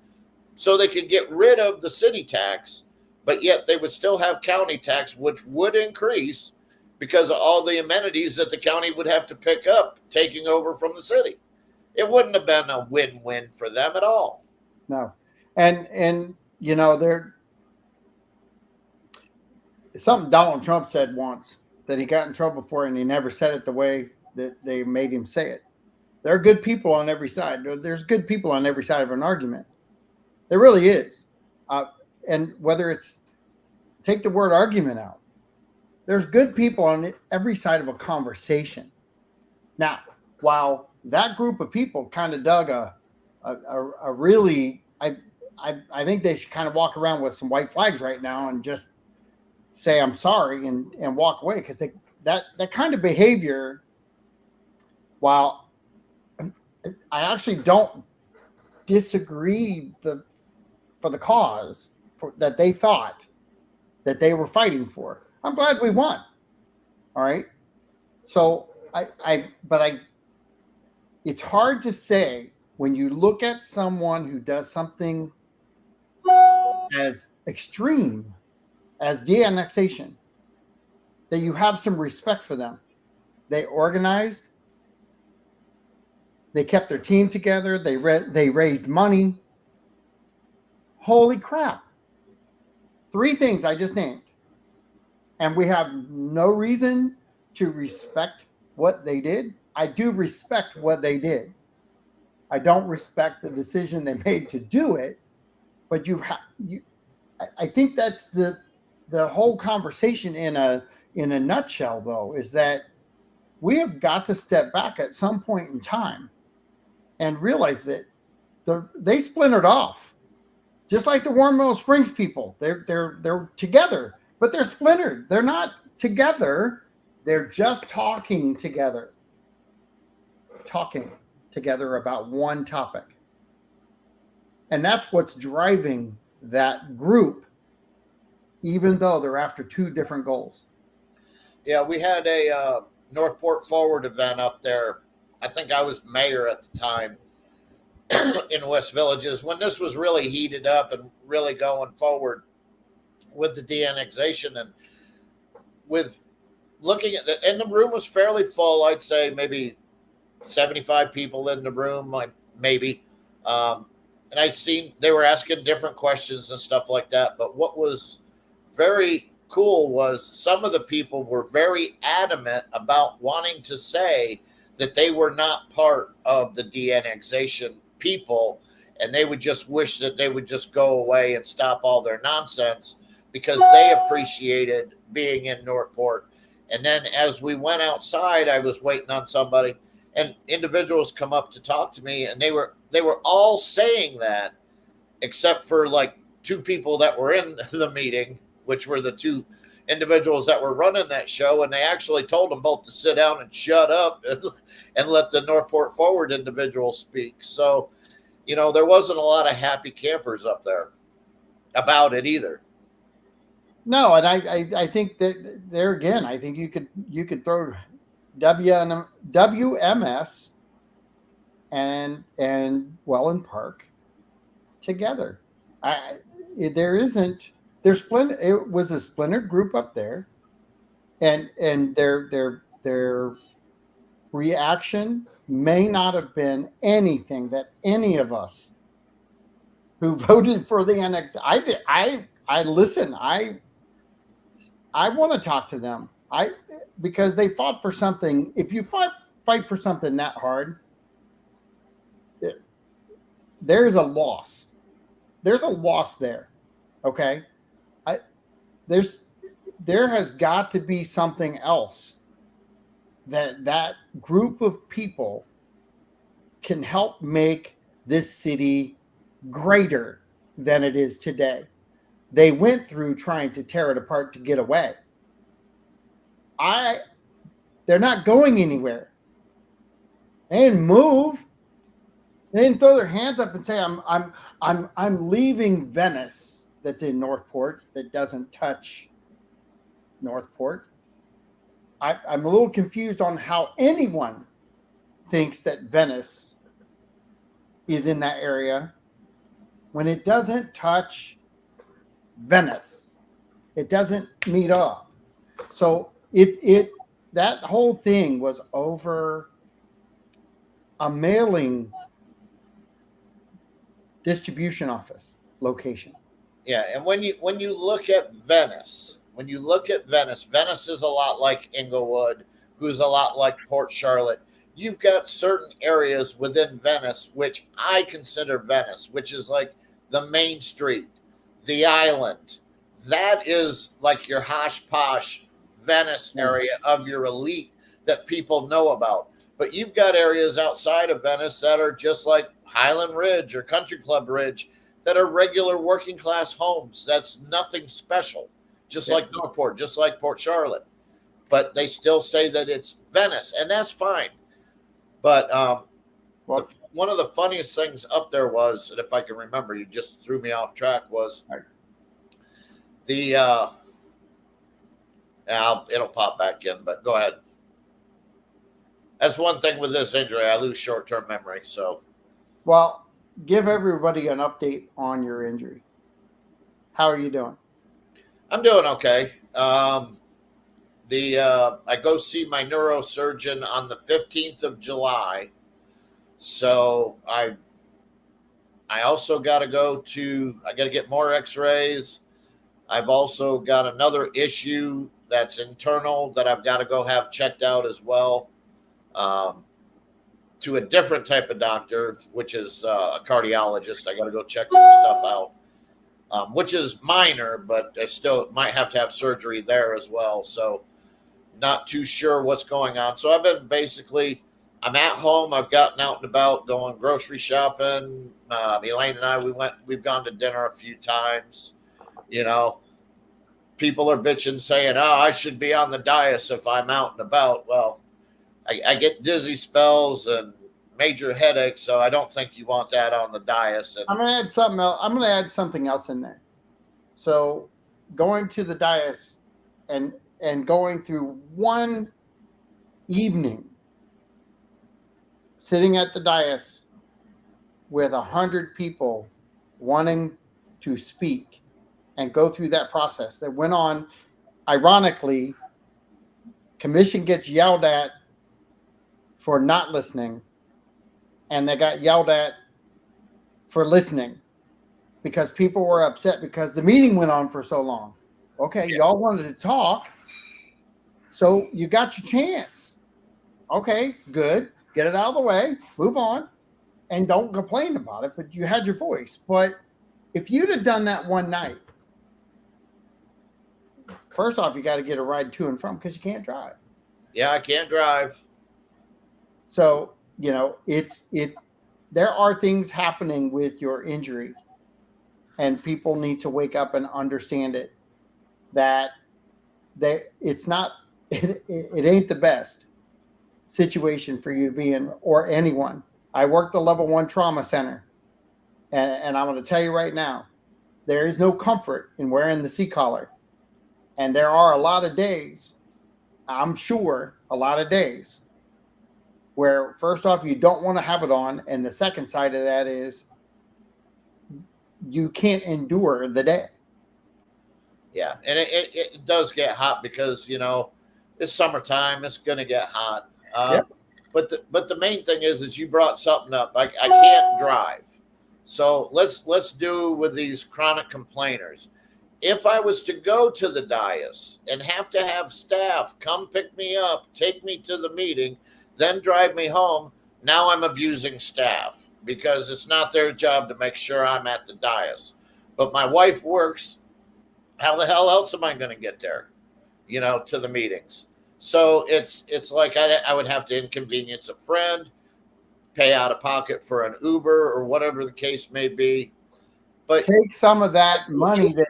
so they could get rid of the city tax, but yet they would still have county tax, which would increase because of all the amenities that the county would have to pick up taking over from the city. It wouldn't have been a win-win for them at all. No. And you know, there something Donald Trump said once that he got in trouble for, and he never said it the way that they made him say it. There are good people on every side. There's good people on every side of an argument. There really is. And whether it's, take the word argument out, there's good people on every side of a conversation. Now, while that group of people kind of dug a really, I think they should kind of walk around with some white flags right now and just say I'm sorry and walk away, because that kind of behavior, while I actually don't disagree for the cause that they thought that they were fighting for, I'm glad we won. All right. So it's hard to say when you look at someone who does something as extreme as de-annexation that you have some respect for them. They organized, they kept their team together, they raised money. Holy crap. 3 things I just named. And we have no reason to respect what they did. I do respect what they did. I don't respect the decision they made to do it, but I think that's the whole conversation in a nutshell, though, is that we have got to step back at some point in time and realize that they splintered off, just like the Warren Mill Springs people. They're together, but they're splintered. They're not together. They're just talking together about one topic. And that's what's driving that group, even though they're after 2 different goals. Yeah, we had a Northport Forward event up there. I think I was mayor at the time in West Villages when this was really heated up and really going forward with the de-annexation, and with looking at and the room was fairly full. I'd say maybe 75 people in the room, maybe. And I'd seen they were asking different questions and stuff like that. But what was very cool was some of the people were very adamant about wanting to say that they were not part of the de-annexation people, and they would just wish that they would just go away and stop all their nonsense because they appreciated being in Northport. And then as we went outside, I was waiting on somebody, and individuals come up to talk to me, and they were all saying that, except for like 2 people that were in the meeting, which were the 2 individuals that were running that show, and they actually told them both to sit down and shut up and let the Northport Forward individual speak. So, there wasn't a lot of happy campers up there about it either. No, and I think that there again, I think you could throw WMS and Welland Park together. There's splinter. It was a splintered group up there, and their reaction may not have been anything that any of us who voted for the annex. I listen. I want to talk to them. Because they fought for something. If you fight for something that hard, there's a loss. There's a loss there. Okay. There has got to be something else that group of people can help make this city greater than it is today. They went through trying to tear it apart to get away. They're not going anywhere. They didn't move. They didn't throw their hands up and say, I'm leaving Venice that's in Northport that doesn't touch Northport. I'm a little confused on how anyone thinks that Venice is in that area when it doesn't touch Venice. It doesn't meet up. So that whole thing was over a mailing distribution office location. Yeah, and when you look at Venice, Venice is a lot like Inglewood, who's a lot like Port Charlotte. You've got certain areas within Venice, which I consider Venice, which is like the main street, the island. That is like your hosh posh Venice area of your elite that people know about. But you've got areas outside of Venice that are just like Highland Ridge or Country Club Ridge that are regular working class homes. That's nothing special, just like Northport, just like Port Charlotte. But they still say that it's Venice, and that's fine. But one of the funniest things up there was, and if I can remember, you just threw me off track, was the it'll pop back in, but go ahead. That's one thing with this injury. I lose short-term memory. So, well, give everybody an update on your injury. How are you doing? I'm doing okay. I go see my neurosurgeon on the 15th of July. So I also got to get more x-rays. I've also got another issue that's internal that I've got to go have checked out as well, to a different type of doctor, which is a cardiologist. I got to go check some stuff out, which is minor, but I still might have to have surgery there as well. So not too sure what's going on. So I'm at home. I've gotten out and about going grocery shopping. Elaine and I, we've gone to dinner a few times. People are bitching saying, oh, I should be on the dais if I'm out and about. Well, I get dizzy spells and major headaches, so I don't think you want that on the dais. And I'm going to add something else. I'm going to add something else in there. So going to the dais and going through one evening, sitting at the dais with 100 people wanting to speak and go through that process that went on. Ironically, commission gets yelled at for not listening, and they got yelled at for listening because people were upset because the meeting went on for so long. Okay, y'all wanted to talk, so you got your chance. Okay, good. Get it out of the way, move on, and don't complain about it, but you had your voice. But if you'd have done that one night, first off, you got to get a ride to and from because you can't drive. Yeah, I can't drive. So, there are things happening with your injury, and people need to wake up and understand it, that it's not it ain't the best situation for you to be in, or anyone. I worked the level 1 trauma center, and I'm going to tell you right now, there is no comfort in wearing the C-collar. And there are a lot of days, I'm sure, a lot of days where, first off, you don't want to have it on. And the second side of that is you can't endure the day. Yeah. And it does get hot because, it's summertime. It's going to get hot. Yep. But the main thing is you brought something up. I can't drive. So let's do with these chronic complainers. If I was to go to the dais and have to have staff come pick me up, take me to the meeting, then drive me home, now I'm abusing staff because it's not their job to make sure I'm at the dais. But my wife works. How the hell else am I going to get there, to the meetings? So it's like I would have to inconvenience a friend, pay out of pocket for an Uber or whatever the case may be. But take some of that money that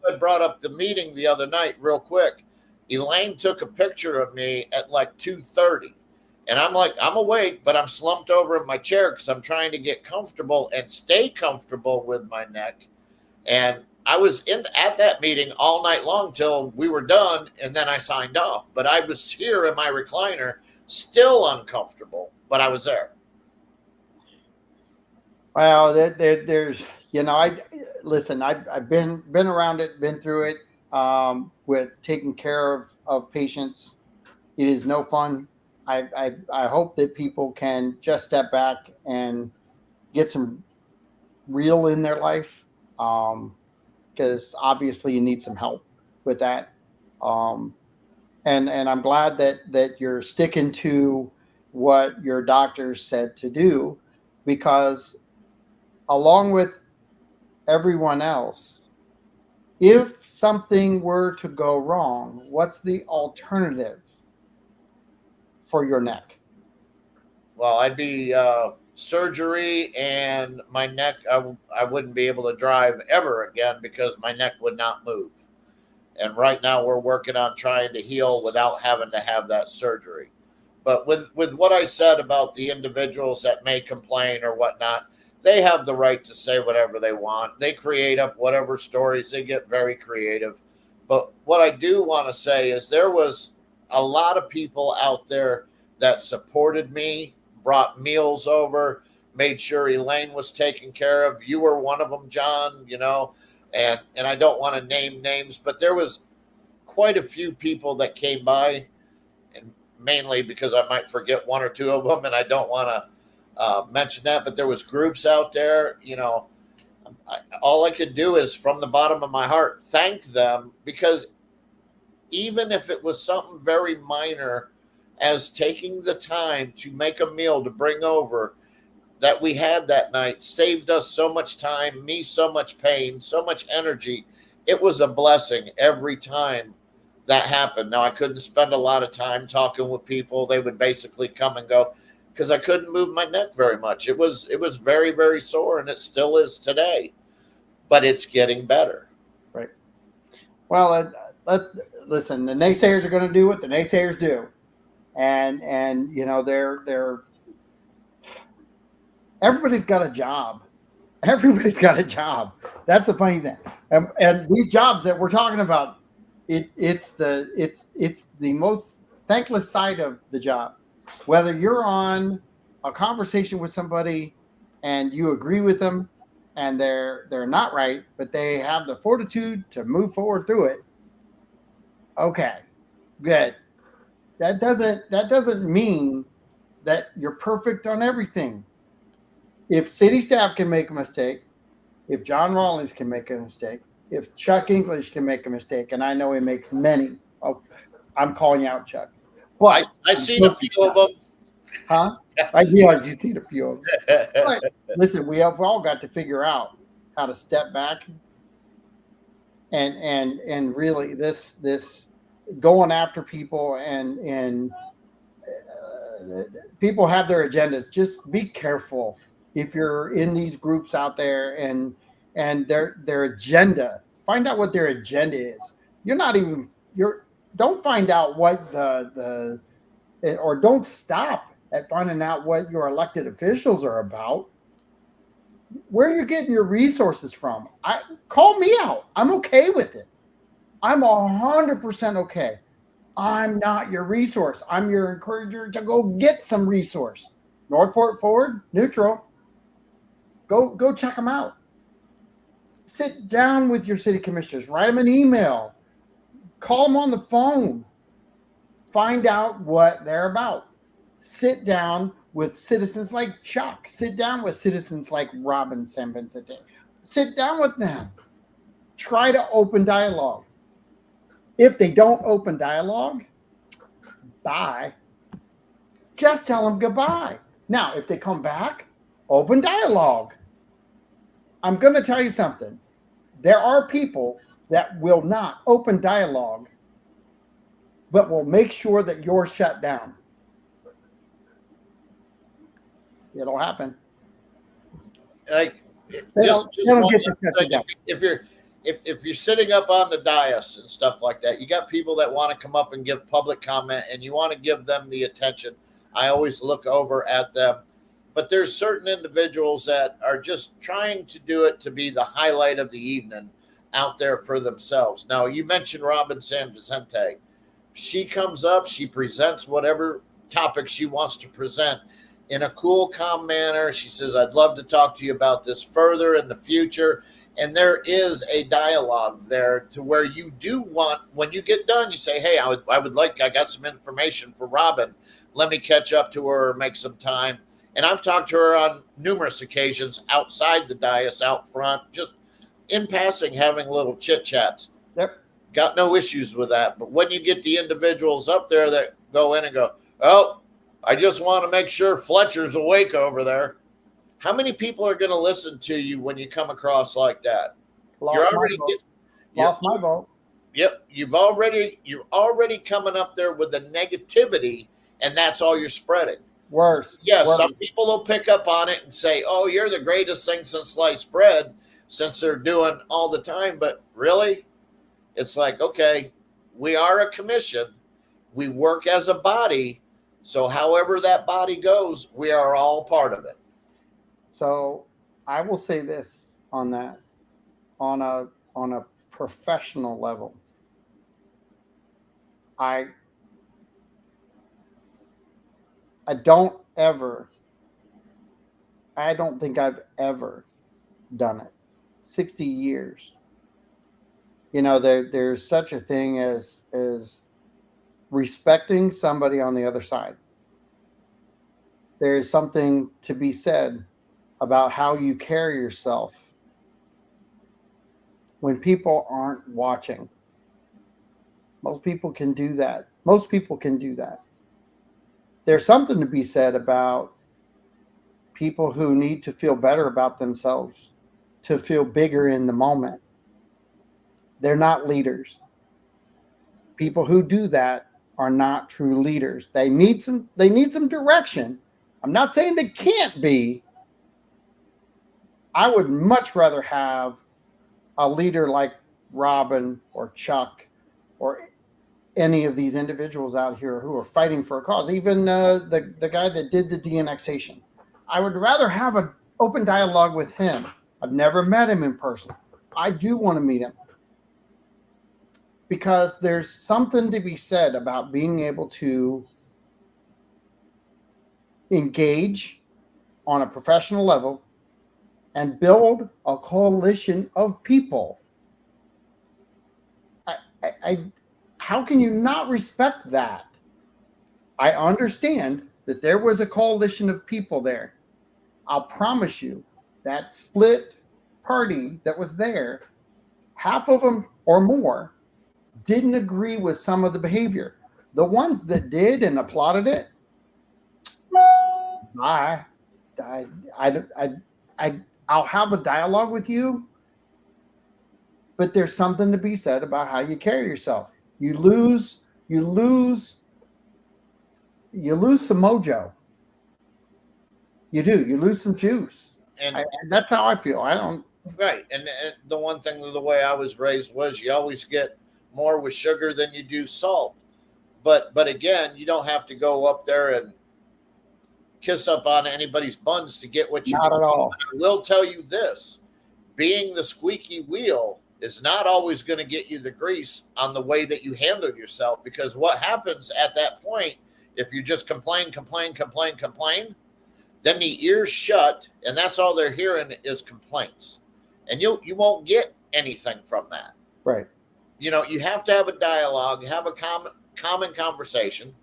I brought up the meeting the other night real quick. Elaine took a picture of me at like 2:30. And I'm like, I'm awake, but I'm slumped over in my chair because I'm trying to get comfortable and stay comfortable with my neck. And I was at that meeting all night long till we were done, and then I signed off. But I was here in my recliner, still uncomfortable, but I was there. Well, there's, I've been around it, been through it, with taking care of patients. It is no fun. I hope that people can just step back and get some real in their life, because obviously you need some help with that. And I'm glad that you're sticking to what your doctor said to do, because along with everyone else, if something were to go wrong, what's the alternative for your neck? Well, I'd be surgery, and my neck, I wouldn't be able to drive ever again because my neck would not move. And right now we're working on trying to heal without having to have that surgery. But with what I said about the individuals that may complain or whatnot, they have the right to say whatever they want. They create up whatever stories. They get very creative. But what I do want to say is there was a lot of people out there that supported me, brought meals over, made sure Elaine was taken care of. You were one of them, John, and I don't want to name names, but there was quite a few people that came by, and mainly because I might forget one or two of them, and I don't want to mention that, but there was groups out there, all I could do is from the bottom of my heart thank them, because even if it was something very minor as taking the time to make a meal to bring over that we had that night, saved us so much time, me so much pain, so much energy. It was a blessing every time that happened. Now, I couldn't spend a lot of time talking with people. They would basically come and go because I couldn't move my neck very much. It was very, very sore, and it still is today, but it's getting better. Right. Well, listen, the naysayers are going to do what the naysayers do. And they're everybody's got a job. Everybody's got a job. That's the funny thing. And these jobs that we're talking about, it's the most thankless side of the job. Whether you're on a conversation with somebody and you agree with them and they're not right, but they have the fortitude to move forward through it. Okay, good. That doesn't mean that you're perfect on everything. If city staff can make a mistake, if John Rawlings can make a mistake, if Chuck English can make a mistake, and I know he makes many. Oh, I'm calling out Chuck. But I seen a few of them. Huh? Yeah, you've seen a few of them. But listen, we've all got to figure out how to step back and really this going after people and people have their agendas. Just be careful if you're in these groups out there and their agenda. Find out what their agenda is. Don't find out what or don't stop at finding out what your elected officials are about. Where are you getting your resources from? Call me out. I'm okay with it. I'm 100% okay. I'm not your resource. I'm your encourager to go get some resource. Northport Forward, neutral. Go check them out. Sit down with your city commissioners. Write them an email. Call them on the phone. Find out what they're about. Sit down with citizens like Chuck. Sit down with citizens like Robin San Vincente. Sit down with them. Try to open dialogue. If they don't open dialogue, bye. Just tell them goodbye. Now, if they come back, open dialogue. I'm going to tell you something. There are people that will not open dialogue, but will make sure that you're shut down. It'll happen. Like, They just don't one get to last shut thing. you down. If you're sitting up on the dais and stuff like that, you got people that want to come up and give public comment, and you want to give them the attention. I always look over at them, but there's certain individuals that are just trying to do it to be the highlight of the evening out there for themselves. Now, you mentioned Robin San Vicente. She comes up, she presents whatever topic she wants to present in a cool, calm manner. She says, I'd love to talk to you about this further in the future. And there is a dialogue there to where you do want, when you get done, you say, hey, I got some information for Robin. Let me catch up to her or make some time. And I've talked to her on numerous occasions outside the dais, out front, just in passing, having little chit chats. Yep. Got no issues with that. But when you get the individuals up there that go in and go, oh, I just want to make sure Fletcher's awake over there. How many people are going to listen to you when you come across like that? Lost my vote. Yep, you're already coming up there with the negativity, and that's all you're spreading. Worse. Some people will pick up on it and say, "Oh, you're the greatest thing since sliced bread," since they're doing all the time. But really, it's like, okay, we are a commission. We work as a body. So however that body goes, we are all part of it. So I will say this on that, on a professional level. I don't think I've ever done it. 60 years. There's such a thing as respecting somebody on the other side. There's something to be said about how you carry yourself when people aren't watching. Most people can do that. There's something to be said about people who need to feel better about themselves, to feel bigger in the moment. They're not leaders. People who do that are not true leaders. They need some direction. I'm not saying they can't be. I would much rather have a leader like Robin or Chuck or any of these individuals out here who are fighting for a cause, even the guy that did the de-annexation. I would rather have an open dialogue with him. I've never met him in person. I do want to meet him because there's something to be said about being able to engage on a professional level and build a coalition of people. How can you not respect that? I understand that there was a coalition of people there. I'll promise you that split party that was there, half of them or more didn't agree with some of the behavior. The ones that did and applauded it, I'll have a dialogue with you, but there's something to be said about how you carry yourself. You lose some mojo. You do. You lose some juice. And that's how I feel. I don't. Right. And the one thing, the way I was raised was you always get more with sugar than you do salt. But again, you don't have to go up there and kiss up on anybody's buns to get what you Not want. at all. I will tell you this, being the squeaky wheel is not always going to get you the grease on the way that you handle yourself, because what happens at that point, if you just complain, then the ears shut, and that's all they're hearing is complaints. And you won't get anything from that. Right. You know, you have to have a dialogue, have a common conversation.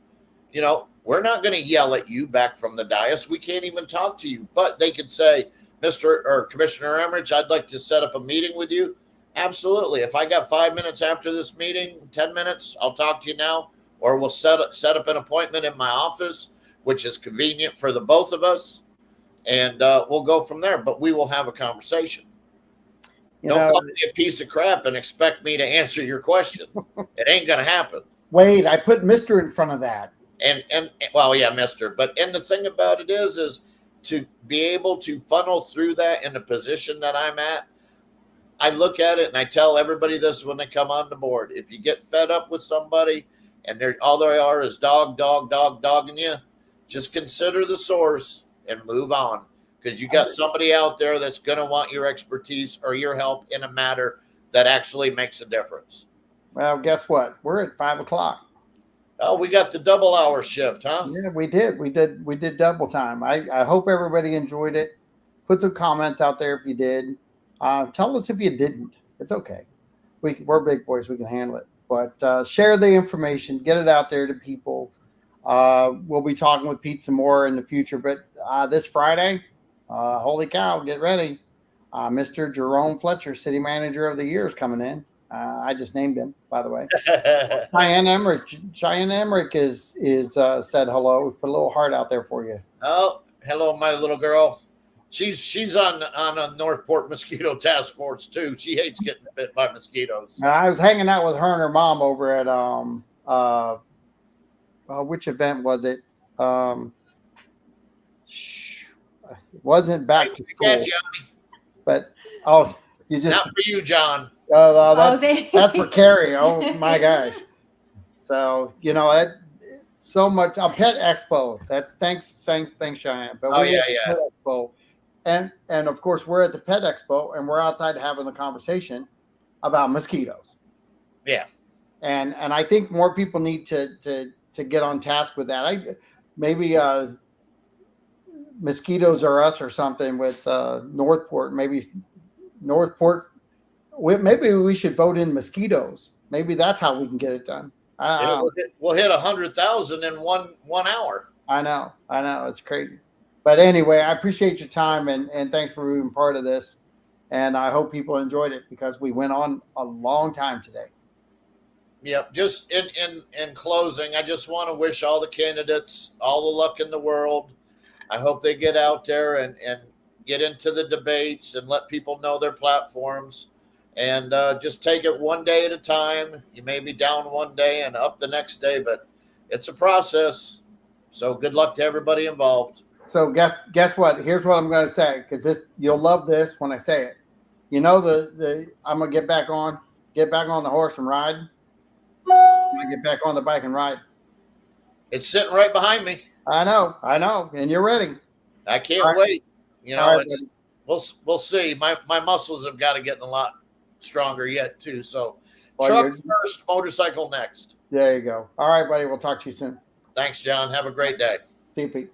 You know, we're not going to yell at you back from the dais. We can't even talk to you. But they could say, Mr. or Commissioner Emrich, I'd like to set up a meeting with you. Absolutely. If I got 5 minutes after this meeting, 10 minutes, I'll talk to you now. Or we'll set up an appointment in my office, which is convenient for the both of us. And we'll go from there. But we will have a conversation. Don't call me a piece of crap and expect me to answer your question. It ain't going to happen. Wait, I put Mr. in front of that. And well, yeah, Mr. But and the thing about it is to be able to funnel through that in the position that I'm at. I look at it and I tell everybody this when they come on the board. If you get fed up with somebody and all they are is dogging you, just consider the source and move on. Because you got somebody out there that's going to want your expertise or your help in a matter that actually makes a difference. Well, guess what? We're at 5 o'clock. Oh, we got the double hour shift, huh? Yeah, we did. We did double time. I hope everybody enjoyed it. Put some comments out there if you did. Tell us if you didn't. It's okay. We're big boys. We can handle it. But share the information. Get it out there to people. We'll be talking with Pete some more in the future. But this Friday, holy cow, get ready. Mr. Jerome Fletcher, City Manager of the Year, is coming in. I just named him, by the way. Cheyenne Emrich is said hello. Put a little heart out there for you. Oh, hello, my little girl. She's on a Northport mosquito task force too. She hates getting bit by mosquitoes. I was hanging out with her and her mom over at which event was it? It wasn't back to school. Yeah, Johnny. But you just not for you, John. That's for Carrie. Oh my gosh. So so much. A pet expo. That's thanks, Cheyenne. But yeah. Pet expo. And of course we're at the pet expo and we're outside having a conversation about mosquitoes. Yeah. And I think more people need to get on task with that. Maybe Mosquitoes Are Us or something with Northport. Maybe Northport. Maybe we should vote in mosquitoes. Maybe that's how we can get it done. We'll hit 100,000 in one hour. I know. It's crazy. But anyway, I appreciate your time and thanks for being part of this. And I hope people enjoyed it because we went on a long time today. Yep. Just in closing, I just want to wish all the candidates all the luck in the world. I hope they get out there and get into the debates and let people know their platforms. And just take it one day at a time. You may be down one day and up the next day, but it's a process. So good luck to everybody involved. So guess what? Here's what I'm going to say, because you'll love this when I say it. I'm gonna get back on the horse and ride. I'm gonna get back on the bike and ride. It's sitting right behind me. I know, and you're ready. I can't wait. We'll see. My muscles have got to get a lot stronger yet too. So truck first, motorcycle next. There you go. All right, buddy. We'll talk to you soon. Thanks, John. Have a great day. See you, Pete.